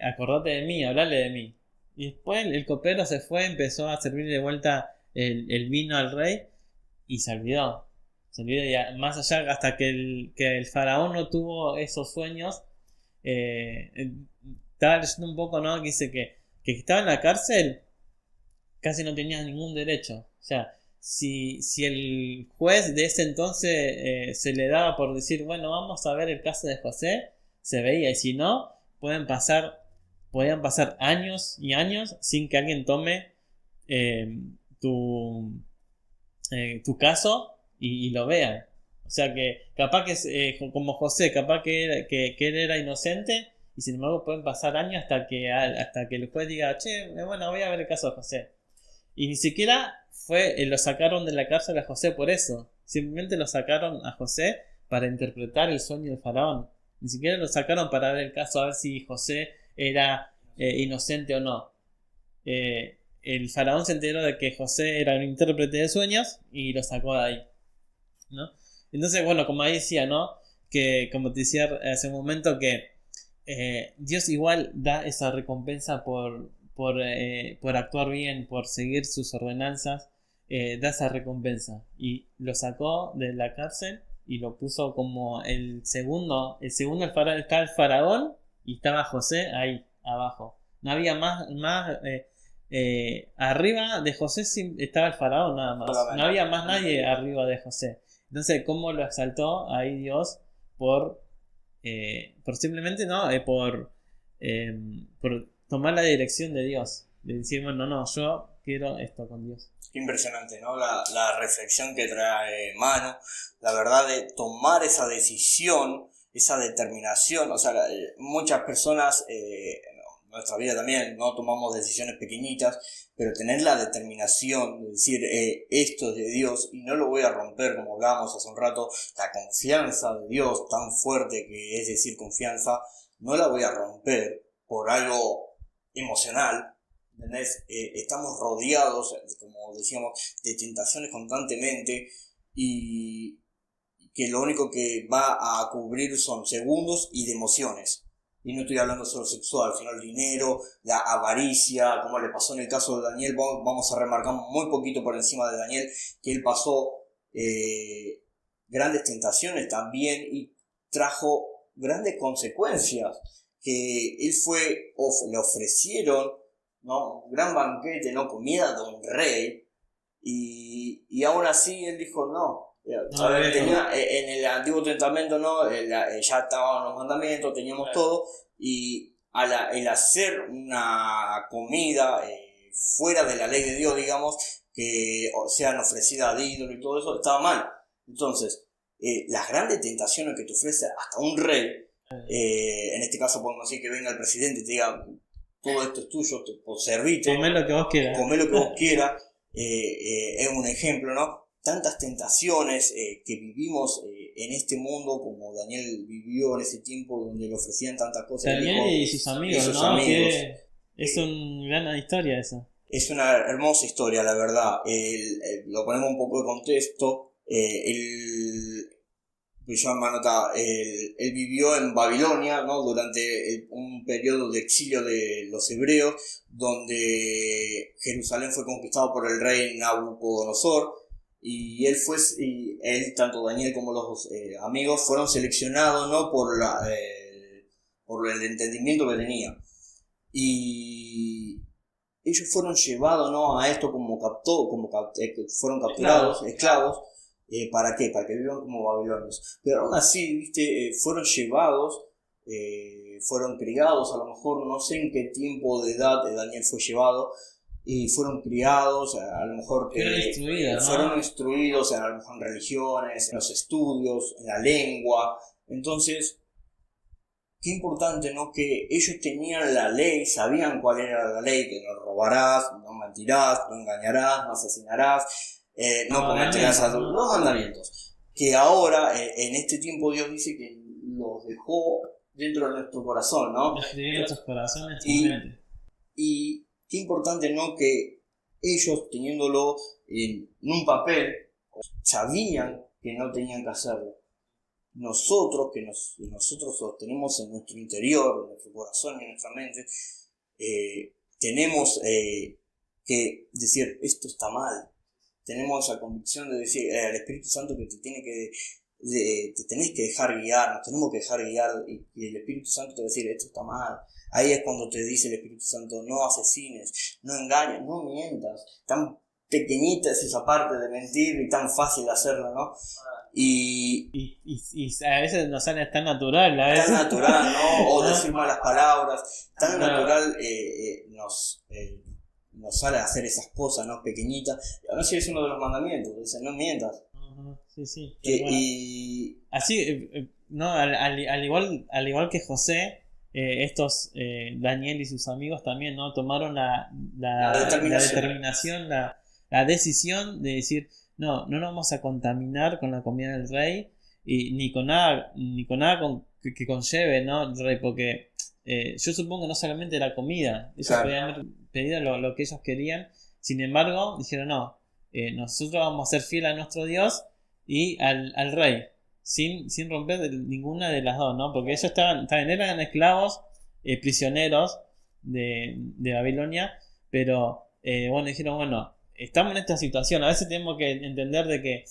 acordate de mí, hablale de mí. Y después el copero se fue, empezó a servir de vuelta el vino al rey y se olvidó. Se olvidó y más allá hasta que el faraón no tuvo esos sueños. Estaba leyendo un poco, ¿no? Que dice que estaba en la cárcel, casi no tenía ningún derecho. O sea, si el juez de ese entonces se le daba por decir, bueno, vamos a ver el caso de José, se veía. Y si no, podían pasar años y años sin que alguien tome eh, tu, tu caso y lo vean. O sea que capaz que como José, capaz que él era inocente y sin embargo pueden pasar años hasta que el juez diga, che, bueno, voy a ver el caso de José. Y ni siquiera lo sacaron de la cárcel a José por eso. Simplemente lo sacaron a José para interpretar el sueño del faraón. Ni siquiera lo sacaron para ver el caso, a ver si José era inocente o no. El faraón se enteró de que José era un intérprete de sueños y lo sacó de ahí, ¿no? Entonces, bueno, como ahí decía, ¿no? Que como te decía hace un momento, que Dios igual da esa recompensa por actuar bien, por seguir sus ordenanzas, da esa recompensa. Y lo sacó de la cárcel y lo puso como el segundo estaba el faraón y estaba José ahí abajo. No había más arriba de José estaba el faraón nada más. No había más nadie arriba de José. Entonces, ¿cómo lo exaltó ahí Dios? Por simplemente, ¿no? Por tomar la dirección de Dios. De decir, bueno, no, yo quiero esto con Dios. Impresionante, ¿no? La reflexión que trae Manu, la verdad de tomar esa decisión, esa determinación. O sea, muchas personas, en nuestra vida también, no tomamos decisiones pequeñitas, pero tener la determinación de decir, esto es de Dios y no lo voy a romper, como hablábamos hace un rato, la confianza de Dios tan fuerte que es decir confianza, no la voy a romper por algo emocional. ¿Entendés? Estamos rodeados, como decíamos, de tentaciones constantemente y que lo único que va a cubrir son segundos y de emociones. Y no estoy hablando solo sexual, sino el dinero, la avaricia, como le pasó en el caso de Daniel. Vamos a remarcar muy poquito por encima de Daniel, que él pasó grandes tentaciones también y trajo grandes consecuencias. Que él le ofrecieron, ¿no? Un gran banquete, ¿no? Comida de un rey, y aún así él dijo no. En el Antiguo Testamento, ¿no? Ya estaban los mandamientos, teníamos todo, y el hacer una comida fuera de la ley de Dios, digamos, que sean ofrecidas a ídolos y todo eso, estaba mal. Entonces, las grandes tentaciones que te ofrece hasta un rey, en este caso podemos decir que venga el presidente y te diga, todo esto es tuyo, servite, comé lo que vos quieras, es un ejemplo, ¿no? Tantas tentaciones que vivimos en este mundo, como Daniel vivió en ese tiempo donde le ofrecían tantas cosas. Daniel y sus amigos, ¿no? Que es una gran historia esa. Es una hermosa historia, la verdad. Lo ponemos un poco de contexto. Él vivió en Babilonia, ¿no? Durante un periodo de exilio de los hebreos, donde Jerusalén fue conquistado por el rey Nabucodonosor, y él, tanto Daniel como los amigos, fueron seleccionados, ¿no? por el entendimiento que tenía, y ellos fueron llevados, ¿no? A esto fueron capturados, esclavos. ¿Para qué? Para que vivan como babilonios. Pero aún así, ¿viste? Fueron llevados, fueron criados, a lo mejor no sé en qué tiempo de edad Daniel fue llevado, y fueron criados, a lo mejor fueron instruidos, a lo mejor en religiones, en los estudios, en la lengua. Entonces, qué importante, ¿no? Que ellos tenían la ley, sabían cuál era la ley, que no robarás, no mentirás, no engañarás, no asesinarás, no cometerás adulterio, los mandamientos, que ahora en este tiempo Dios dice que los dejó dentro de nuestro corazón, ¿no? De nuestros corazones. Y qué importante, ¿no? Que ellos, teniéndolo en un papel, sabían que no tenían que hacerlo, nosotros, nosotros sostenemos en nuestro interior, en nuestro corazón y en nuestra mente, tenemos que decir, esto está mal. Tenemos esa convicción de decir al Espíritu Santo que te tenés que dejar guiar, nos tenemos que dejar guiar, y el Espíritu Santo te va a decir, esto está mal. Ahí es cuando te dice el Espíritu Santo, no asesines, no engañes, no mientas. Tan pequeñita es esa parte de mentir y tan fácil de hacerlo, ¿no? Y a veces nos sale tan natural, a veces. Tan natural, ¿no? O decir malas palabras, tan natural nos sale a hacer esas cosas, ¿no? Pequeñitas. Y ahora sí es uno de los mandamientos, dice, no mientas. Sí. Bueno. Así, no, al igual que José, estos Daniel y sus amigos también, ¿no? Tomaron la determinación, la decisión de decir, no nos vamos a contaminar con la comida del rey, y ni con nada que conlleve, ¿no? El rey, porque yo supongo que no solamente la comida, ellos podían haber pedido lo que ellos querían. Sin embargo, dijeron, no, nosotros vamos a ser fieles a nuestro Dios y al rey, sin romper ninguna de las dos, ¿no? Porque ellos eran esclavos, prisioneros de Babilonia, pero dijeron, bueno, estamos en esta situación, a veces tenemos que entender de que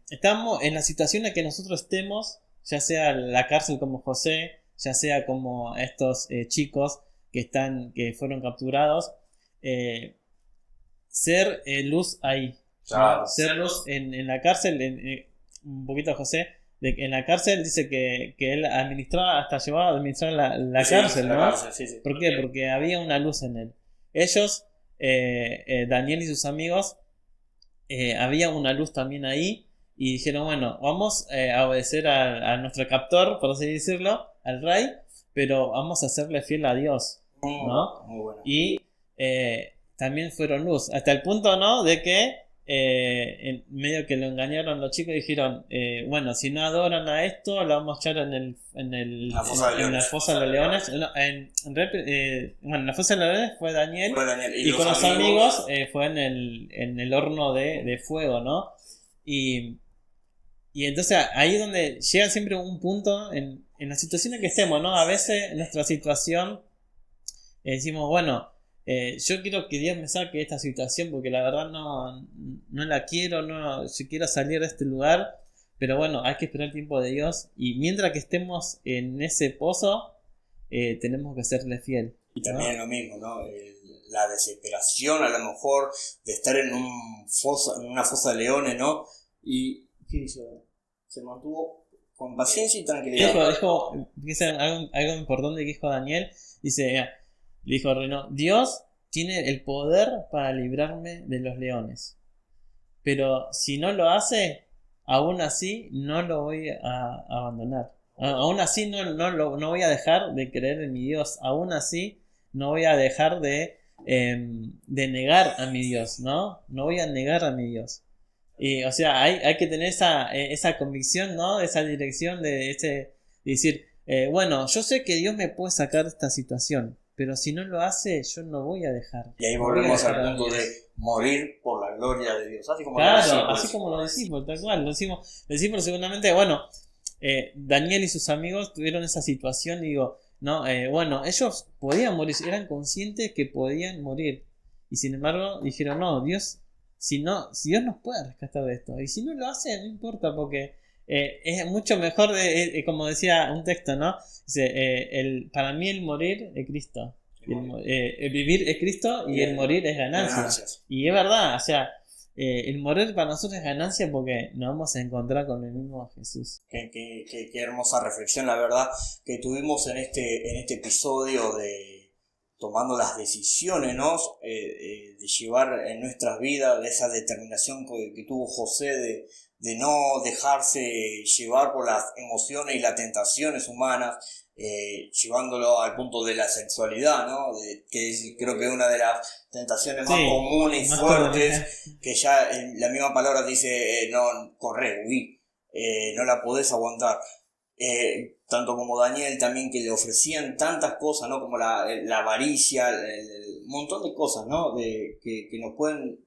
estamos en la situación en que nosotros estemos, ya sea la cárcel como José, ya sea como estos chicos que fueron capturados, ser luz ahí, ¿no? Ser luz en la cárcel, un poquito José, en la cárcel dice que él llegaba a administrar la cárcel, ¿no? Sí. ¿Por qué? Porque había una luz en él. Ellos, Daniel y sus amigos, había una luz también ahí, y dijeron, bueno, vamos a obedecer a nuestro captor, por así decirlo, al rey, pero vamos a serle fiel a Dios, ¿no? Muy bueno. Y también fueron luz, hasta el punto, ¿no? De que en medio que lo engañaron los chicos, dijeron, bueno, si no adoran a esto, lo vamos a echar en la fosa de los leones. En la fosa de los leones fue Daniel y con los amigos fue en el horno de fuego, ¿no? Y entonces ahí es donde llega siempre un punto en la situación en que estemos, ¿no? A veces en nuestra situación decimos, bueno, yo quiero que Dios me saque de esta situación porque la verdad no la quiero, yo quiero salir de este lugar, pero bueno, hay que esperar el tiempo de Dios, y mientras que estemos en ese pozo, tenemos que serle fiel, ¿no? Y también lo mismo, ¿no? La desesperación a lo mejor de estar en una fosa de leones, le y ¿qué hizo? Se mantuvo con paciencia y tranquilidad. Dijo algo importante que dijo Daniel. Dice, le dijo al rey, Dios tiene el poder para librarme de los leones, pero si no lo hace, aún así no lo voy a abandonar. Aún así no voy a dejar de creer en mi Dios. Aún así no voy a dejar de negar a mi Dios, ¿no? No voy a negar a mi Dios. Y, o sea, hay que tener esa convicción, ¿no? Esa dirección de decir, bueno, yo sé que Dios me puede sacar de esta situación, pero si no lo hace, yo no voy a dejar. Y ahí volvemos al punto de morir por la gloria de Dios. Así como lo decimos, tal cual. Lo decimos seguramente, bueno, Daniel y sus amigos tuvieron esa situación, y digo, no, bueno, ellos podían morir, eran conscientes que podían morir, y sin embargo dijeron, no, Dios, si Dios nos puede rescatar de esto, y si no lo hace, no importa, porque es mucho mejor, como decía un texto, ¿no? Dice, para mí el morir es Cristo, el vivir es Cristo, y el morir es ganancia. Y es verdad, o sea, el morir para nosotros es ganancia porque nos vamos a encontrar con el mismo Jesús. Qué hermosa reflexión, la verdad, que tuvimos en este episodio de tomando las decisiones, ¿no? De llevar en nuestras vidas, de esa determinación que tuvo José de no dejarse llevar por las emociones y las tentaciones humanas, llevándolo al punto de la sexualidad, ¿no? Que creo que es una de las tentaciones más comunes y fuertes, que ya la misma palabra dice, no, corre, huí, no la podés aguantar. Tanto como Daniel también, que le ofrecían tantas cosas, ¿no? Como la avaricia, un montón de cosas, ¿no? Que nos pueden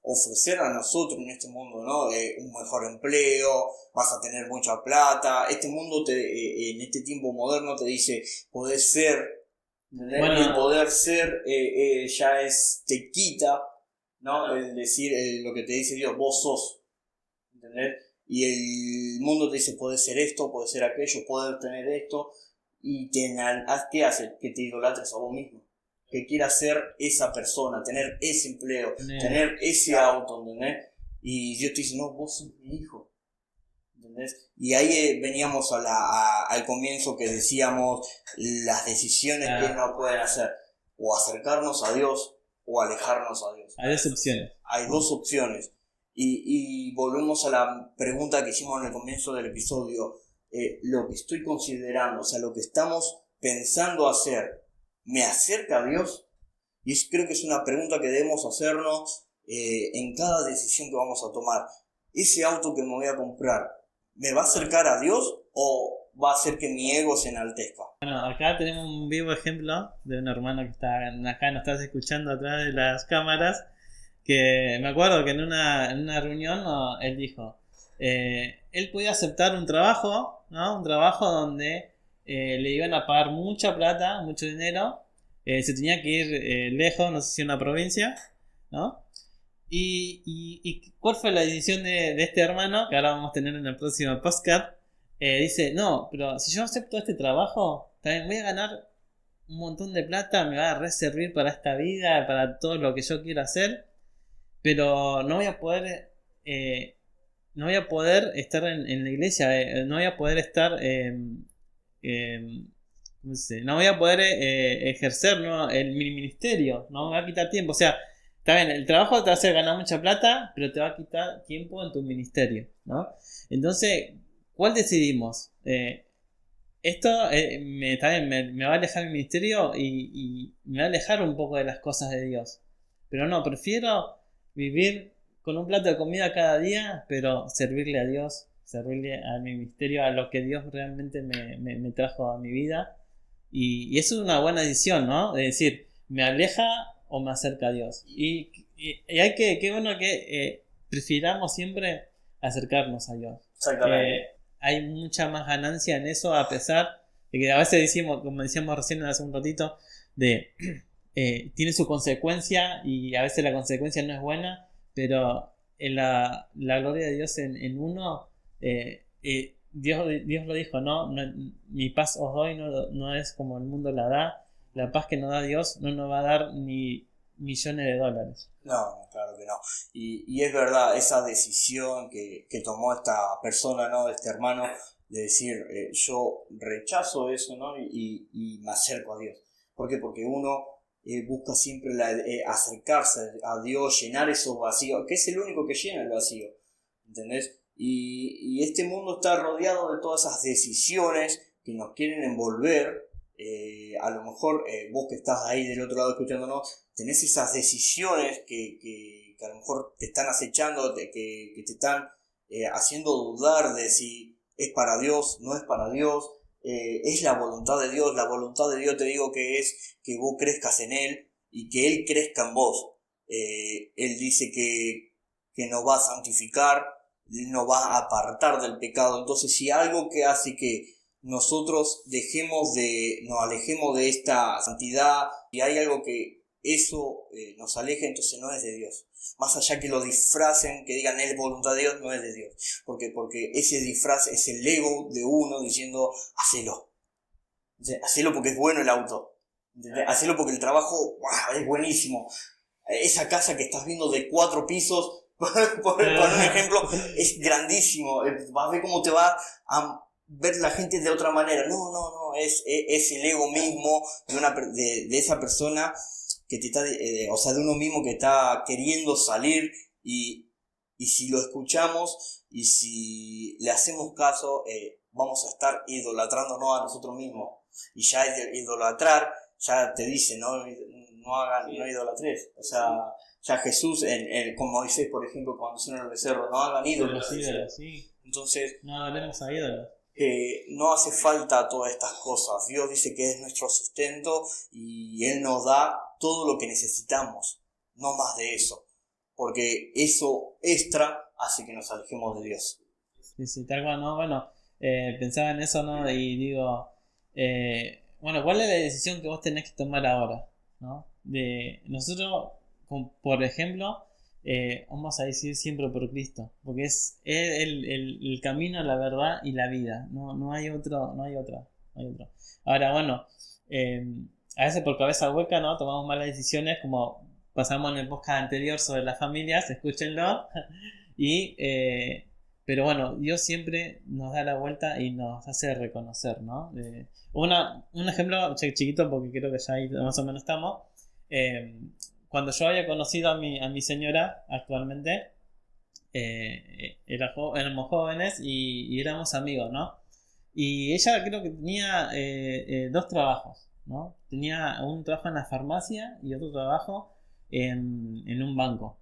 ofrecer a nosotros en este mundo, ¿no? Un mejor empleo, vas a tener mucha plata. Este mundo en este tiempo moderno te dice, podés ser, bueno, y el poder ser ya te quita, ¿no? El decir lo que te dice Dios, vos sos, ¿entendés? Y el mundo te dice, podés ser esto, podés ser aquello, podés tener esto, y ¿qué hace? Que te idolatres a vos mismo. Que quieras ser esa persona, tener ese empleo, tener ese auto, ¿entendés? Y Dios te dice, no, vos sos mi hijo, ¿entendés? Y ahí veníamos al comienzo que decíamos las decisiones que no pueden hacer, o acercarnos a Dios o alejarnos a Dios. Hay dos opciones. Hay dos opciones. Y volvemos a la pregunta que hicimos en el comienzo del episodio. Lo que estoy considerando, o sea, lo que estamos pensando hacer, ¿me acerca a Dios? Y creo que es una pregunta que debemos hacernos en cada decisión que vamos a tomar. ¿Ese auto que me voy a comprar, me va a acercar a Dios o va a hacer que mi ego se enaltezca? Bueno, acá tenemos un vivo ejemplo de un hermano que está acá, nos estás escuchando atrás de las cámaras, que me acuerdo que en una reunión él dijo, él podía aceptar un trabajo, ¿no? Un trabajo donde le iban a pagar mucha plata, mucho dinero, se tenía que ir lejos, no sé si una provincia, ¿no? Y ¿cuál fue la decisión de este hermano? Que ahora vamos a tener en el próximo podcast. Dice, no, pero si yo acepto este trabajo, también voy a ganar un montón de plata, me va a reservir para esta vida, para todo lo que yo quiero hacer, pero no voy a poder estar en la iglesia, no voy a poder estar no sé, no voy a poder ejercer, ¿no? Mi ministerio, no me va a quitar tiempo. O sea, está bien, el trabajo te va a hacer ganar mucha plata, pero te va a quitar tiempo en tu ministerio, ¿no? Entonces, ¿cuál decidimos? Esto también me va a alejar mi ministerio y me va a alejar un poco de las cosas de Dios. Pero no, prefiero vivir con un plato de comida cada día, pero servirle a Dios, servirle a mi ministerio, a lo que Dios realmente me trajo a mi vida. Y eso es una buena decisión, ¿no? De decir, ¿me aleja o me acerca a Dios? Y hay qué bueno que prefiramos siempre acercarnos a Dios. Exactamente. Hay mucha más ganancia en eso, a pesar de que a veces decimos, como decíamos recién hace un ratito, tiene su consecuencia y a veces la consecuencia no es buena, pero en la gloria de Dios en uno, Dios lo dijo, ¿no? Mi paz os doy, no es como el mundo la da. La paz que nos da Dios no nos va a dar ni millones de dólares. No, claro que no. Y es verdad, esa decisión que tomó esta persona, ¿no? Este hermano, de decir, yo rechazo eso, ¿no? Y me acerco a Dios. ¿Por qué? Porque uno busca siempre acercarse a Dios, llenar esos vacíos, que es el único que llena el vacío, ¿entendés? Y este mundo está rodeado de todas esas decisiones que nos quieren envolver. A lo mejor vos que estás ahí del otro lado escuchándonos, tenés esas decisiones que a lo mejor te están acechando, que te están haciendo dudar de si es para Dios, no es para Dios, es la voluntad de Dios. La voluntad de Dios, te digo, que es que vos crezcas en Él y que Él crezca en vos. Él dice que nos va a santificar, nos va a apartar del pecado. Entonces, si algo que hace que nosotros nos alejemos de esta santidad, y hay algo que eso nos aleja, entonces no es de Dios. Más allá que lo disfracen, que digan es voluntad de Dios, no es de Dios. Porque ese disfraz es el ego de uno diciendo, hacelo. Hacelo porque es bueno el auto. Hacelo porque el trabajo es buenísimo. Esa casa que estás viendo de 4 pisos, por un ejemplo, es grandísimo. Vas a ver cómo te va a ver la gente de otra manera. No, es el ego mismo de esa persona que te está, o sea, de uno mismo que está queriendo salir, y si lo escuchamos y si le hacemos caso, vamos a estar idolatrándonos a nosotros mismos. Y ya idolatrar, ya te dice, no idolatres. O sea, ya Jesús, con Moisés, por ejemplo, cuando hicieron el becerro, no hagan ídolos. Sí. Entonces, no hablemos a ídolos. No hace falta todas estas cosas. Dios dice que es nuestro sustento y Él nos da todo lo que necesitamos, no más de eso. porque eso extra hace que nos alejemos de Dios. Sí, tal cual, ¿no? Bueno, pensaba en eso, ¿no? Y digo, bueno, ¿cuál es la decisión que vos tenés que tomar ahora? ¿No? Nosotros, por ejemplo, vamos a decir siempre por Cristo, porque es el camino, la verdad y la vida. No hay otro, no hay otra. Ahora, bueno, a veces por cabeza hueca, ¿no? Tomamos malas decisiones, como pasamos en el podcast anterior sobre las familias, escúchenlo. Pero bueno, Dios siempre nos da la vuelta y nos hace reconocer, ¿no? Un ejemplo chiquito, porque creo que ya ahí más o menos estamos. Cuando yo había conocido a mi señora actualmente, éramos jóvenes y éramos amigos, ¿no? Y ella creo que tenía 2 trabajos, ¿no? Tenía un trabajo en la farmacia y otro trabajo en un banco.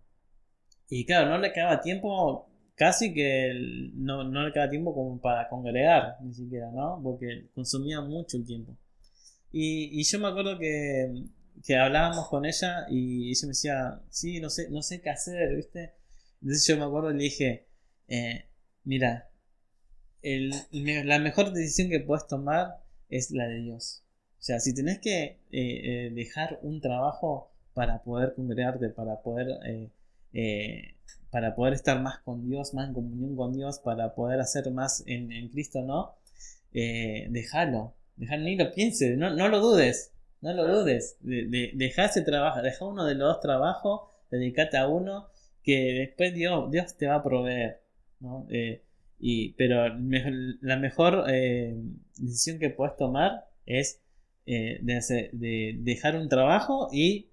Y claro, no le quedaba tiempo, casi que no le quedaba tiempo como para congregar, ni siquiera, ¿no? Porque consumía mucho el tiempo. Y yo me acuerdo que hablábamos con ella y ella me decía, sí, no sé qué hacer, ¿viste? Entonces yo me acuerdo y le dije, mira, la mejor decisión que puedes tomar es la de Dios. O sea, si tenés que dejar un trabajo para poder congregarte, para poder estar más con Dios, más en comunión con Dios, para poder hacer más en Cristo, ¿no? Déjalo, ni lo pienses, no lo dudes. No lo dudes, deja ese trabajo, deja uno de los 2 trabajos, dedícate a uno, que después Dios te va a proveer, ¿no? Pero la mejor decisión que puedes tomar es de dejar un trabajo y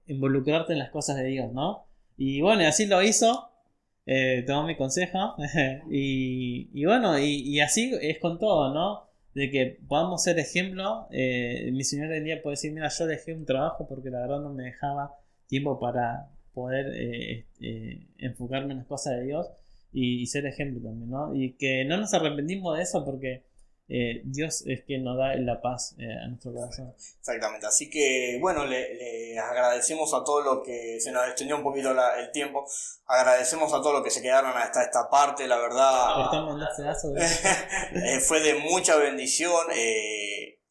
involucrarte en las cosas de Dios, ¿no? Y bueno, así lo hizo, tomó mi consejo, y bueno, y así es con todo, ¿no? De que podamos ser ejemplo. Mi señora hoy en día puede decir, mira, yo dejé un trabajo porque la verdad no me dejaba tiempo para poder enfocarme en las cosas de Dios y ser ejemplo también, ¿no? Y que no nos arrepentimos de eso porque Dios es quien nos da la paz a nuestro corazón. Exactamente, así que bueno, le agradecemos a todos los que se nos extendió un poquito el tiempo, agradecemos a todos los que se quedaron hasta esta parte, la verdad fue de mucha bendición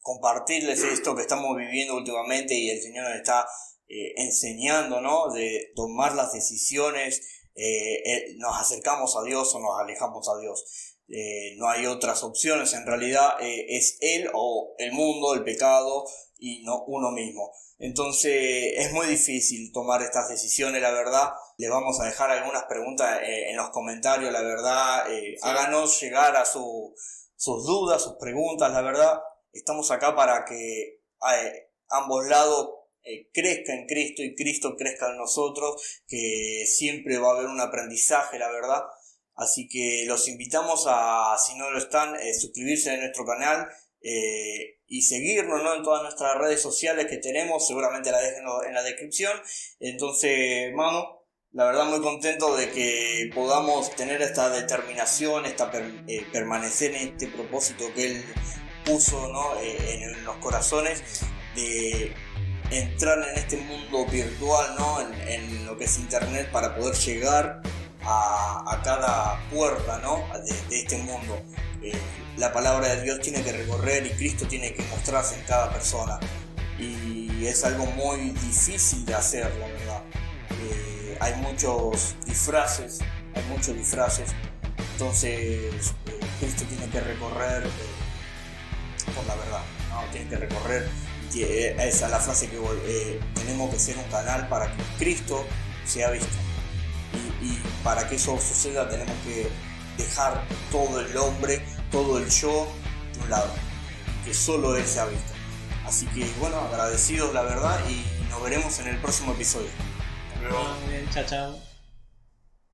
compartirles esto que estamos viviendo últimamente y el Señor nos está enseñando, ¿no? De tomar las decisiones, nos acercamos a Dios o nos alejamos a Dios. No hay otras opciones, en realidad es Él o el mundo, el pecado y no uno mismo. Entonces es muy difícil tomar estas decisiones, la verdad. Les vamos a dejar algunas preguntas en los comentarios, la verdad. Sí. Háganos llegar a sus dudas, sus preguntas, la verdad. Estamos acá para que ambos lados crezca en Cristo y Cristo crezca en nosotros, que siempre va a haber un aprendizaje, la verdad. Así que los invitamos a, si no lo están, suscribirse a nuestro canal y seguirnos, ¿no? En todas nuestras redes sociales que tenemos, seguramente la dejen en la descripción. Entonces, Manu, la verdad muy contento de que podamos tener esta determinación, permanecer en este propósito que Él puso, ¿no? En los corazones, de entrar en este mundo virtual, ¿no? En lo que es internet, para poder llegar a cada puerta, ¿no? de este mundo. La palabra de Dios tiene que recorrer y Cristo tiene que mostrarse en cada persona, y es algo muy difícil de hacer, la verdad. Hay muchos disfraces, entonces Cristo tiene que recorrer por la verdad, ¿no? Tiene que recorrer, esa es la frase que tenemos que ser un canal para que Cristo sea visto. Y para que eso suceda tenemos que dejar todo el hombre, todo el yo de un lado, que solo Él sea visto. Así que bueno, agradecidos, la verdad, y nos veremos en el próximo episodio. Hasta luego. Muy bien, chao.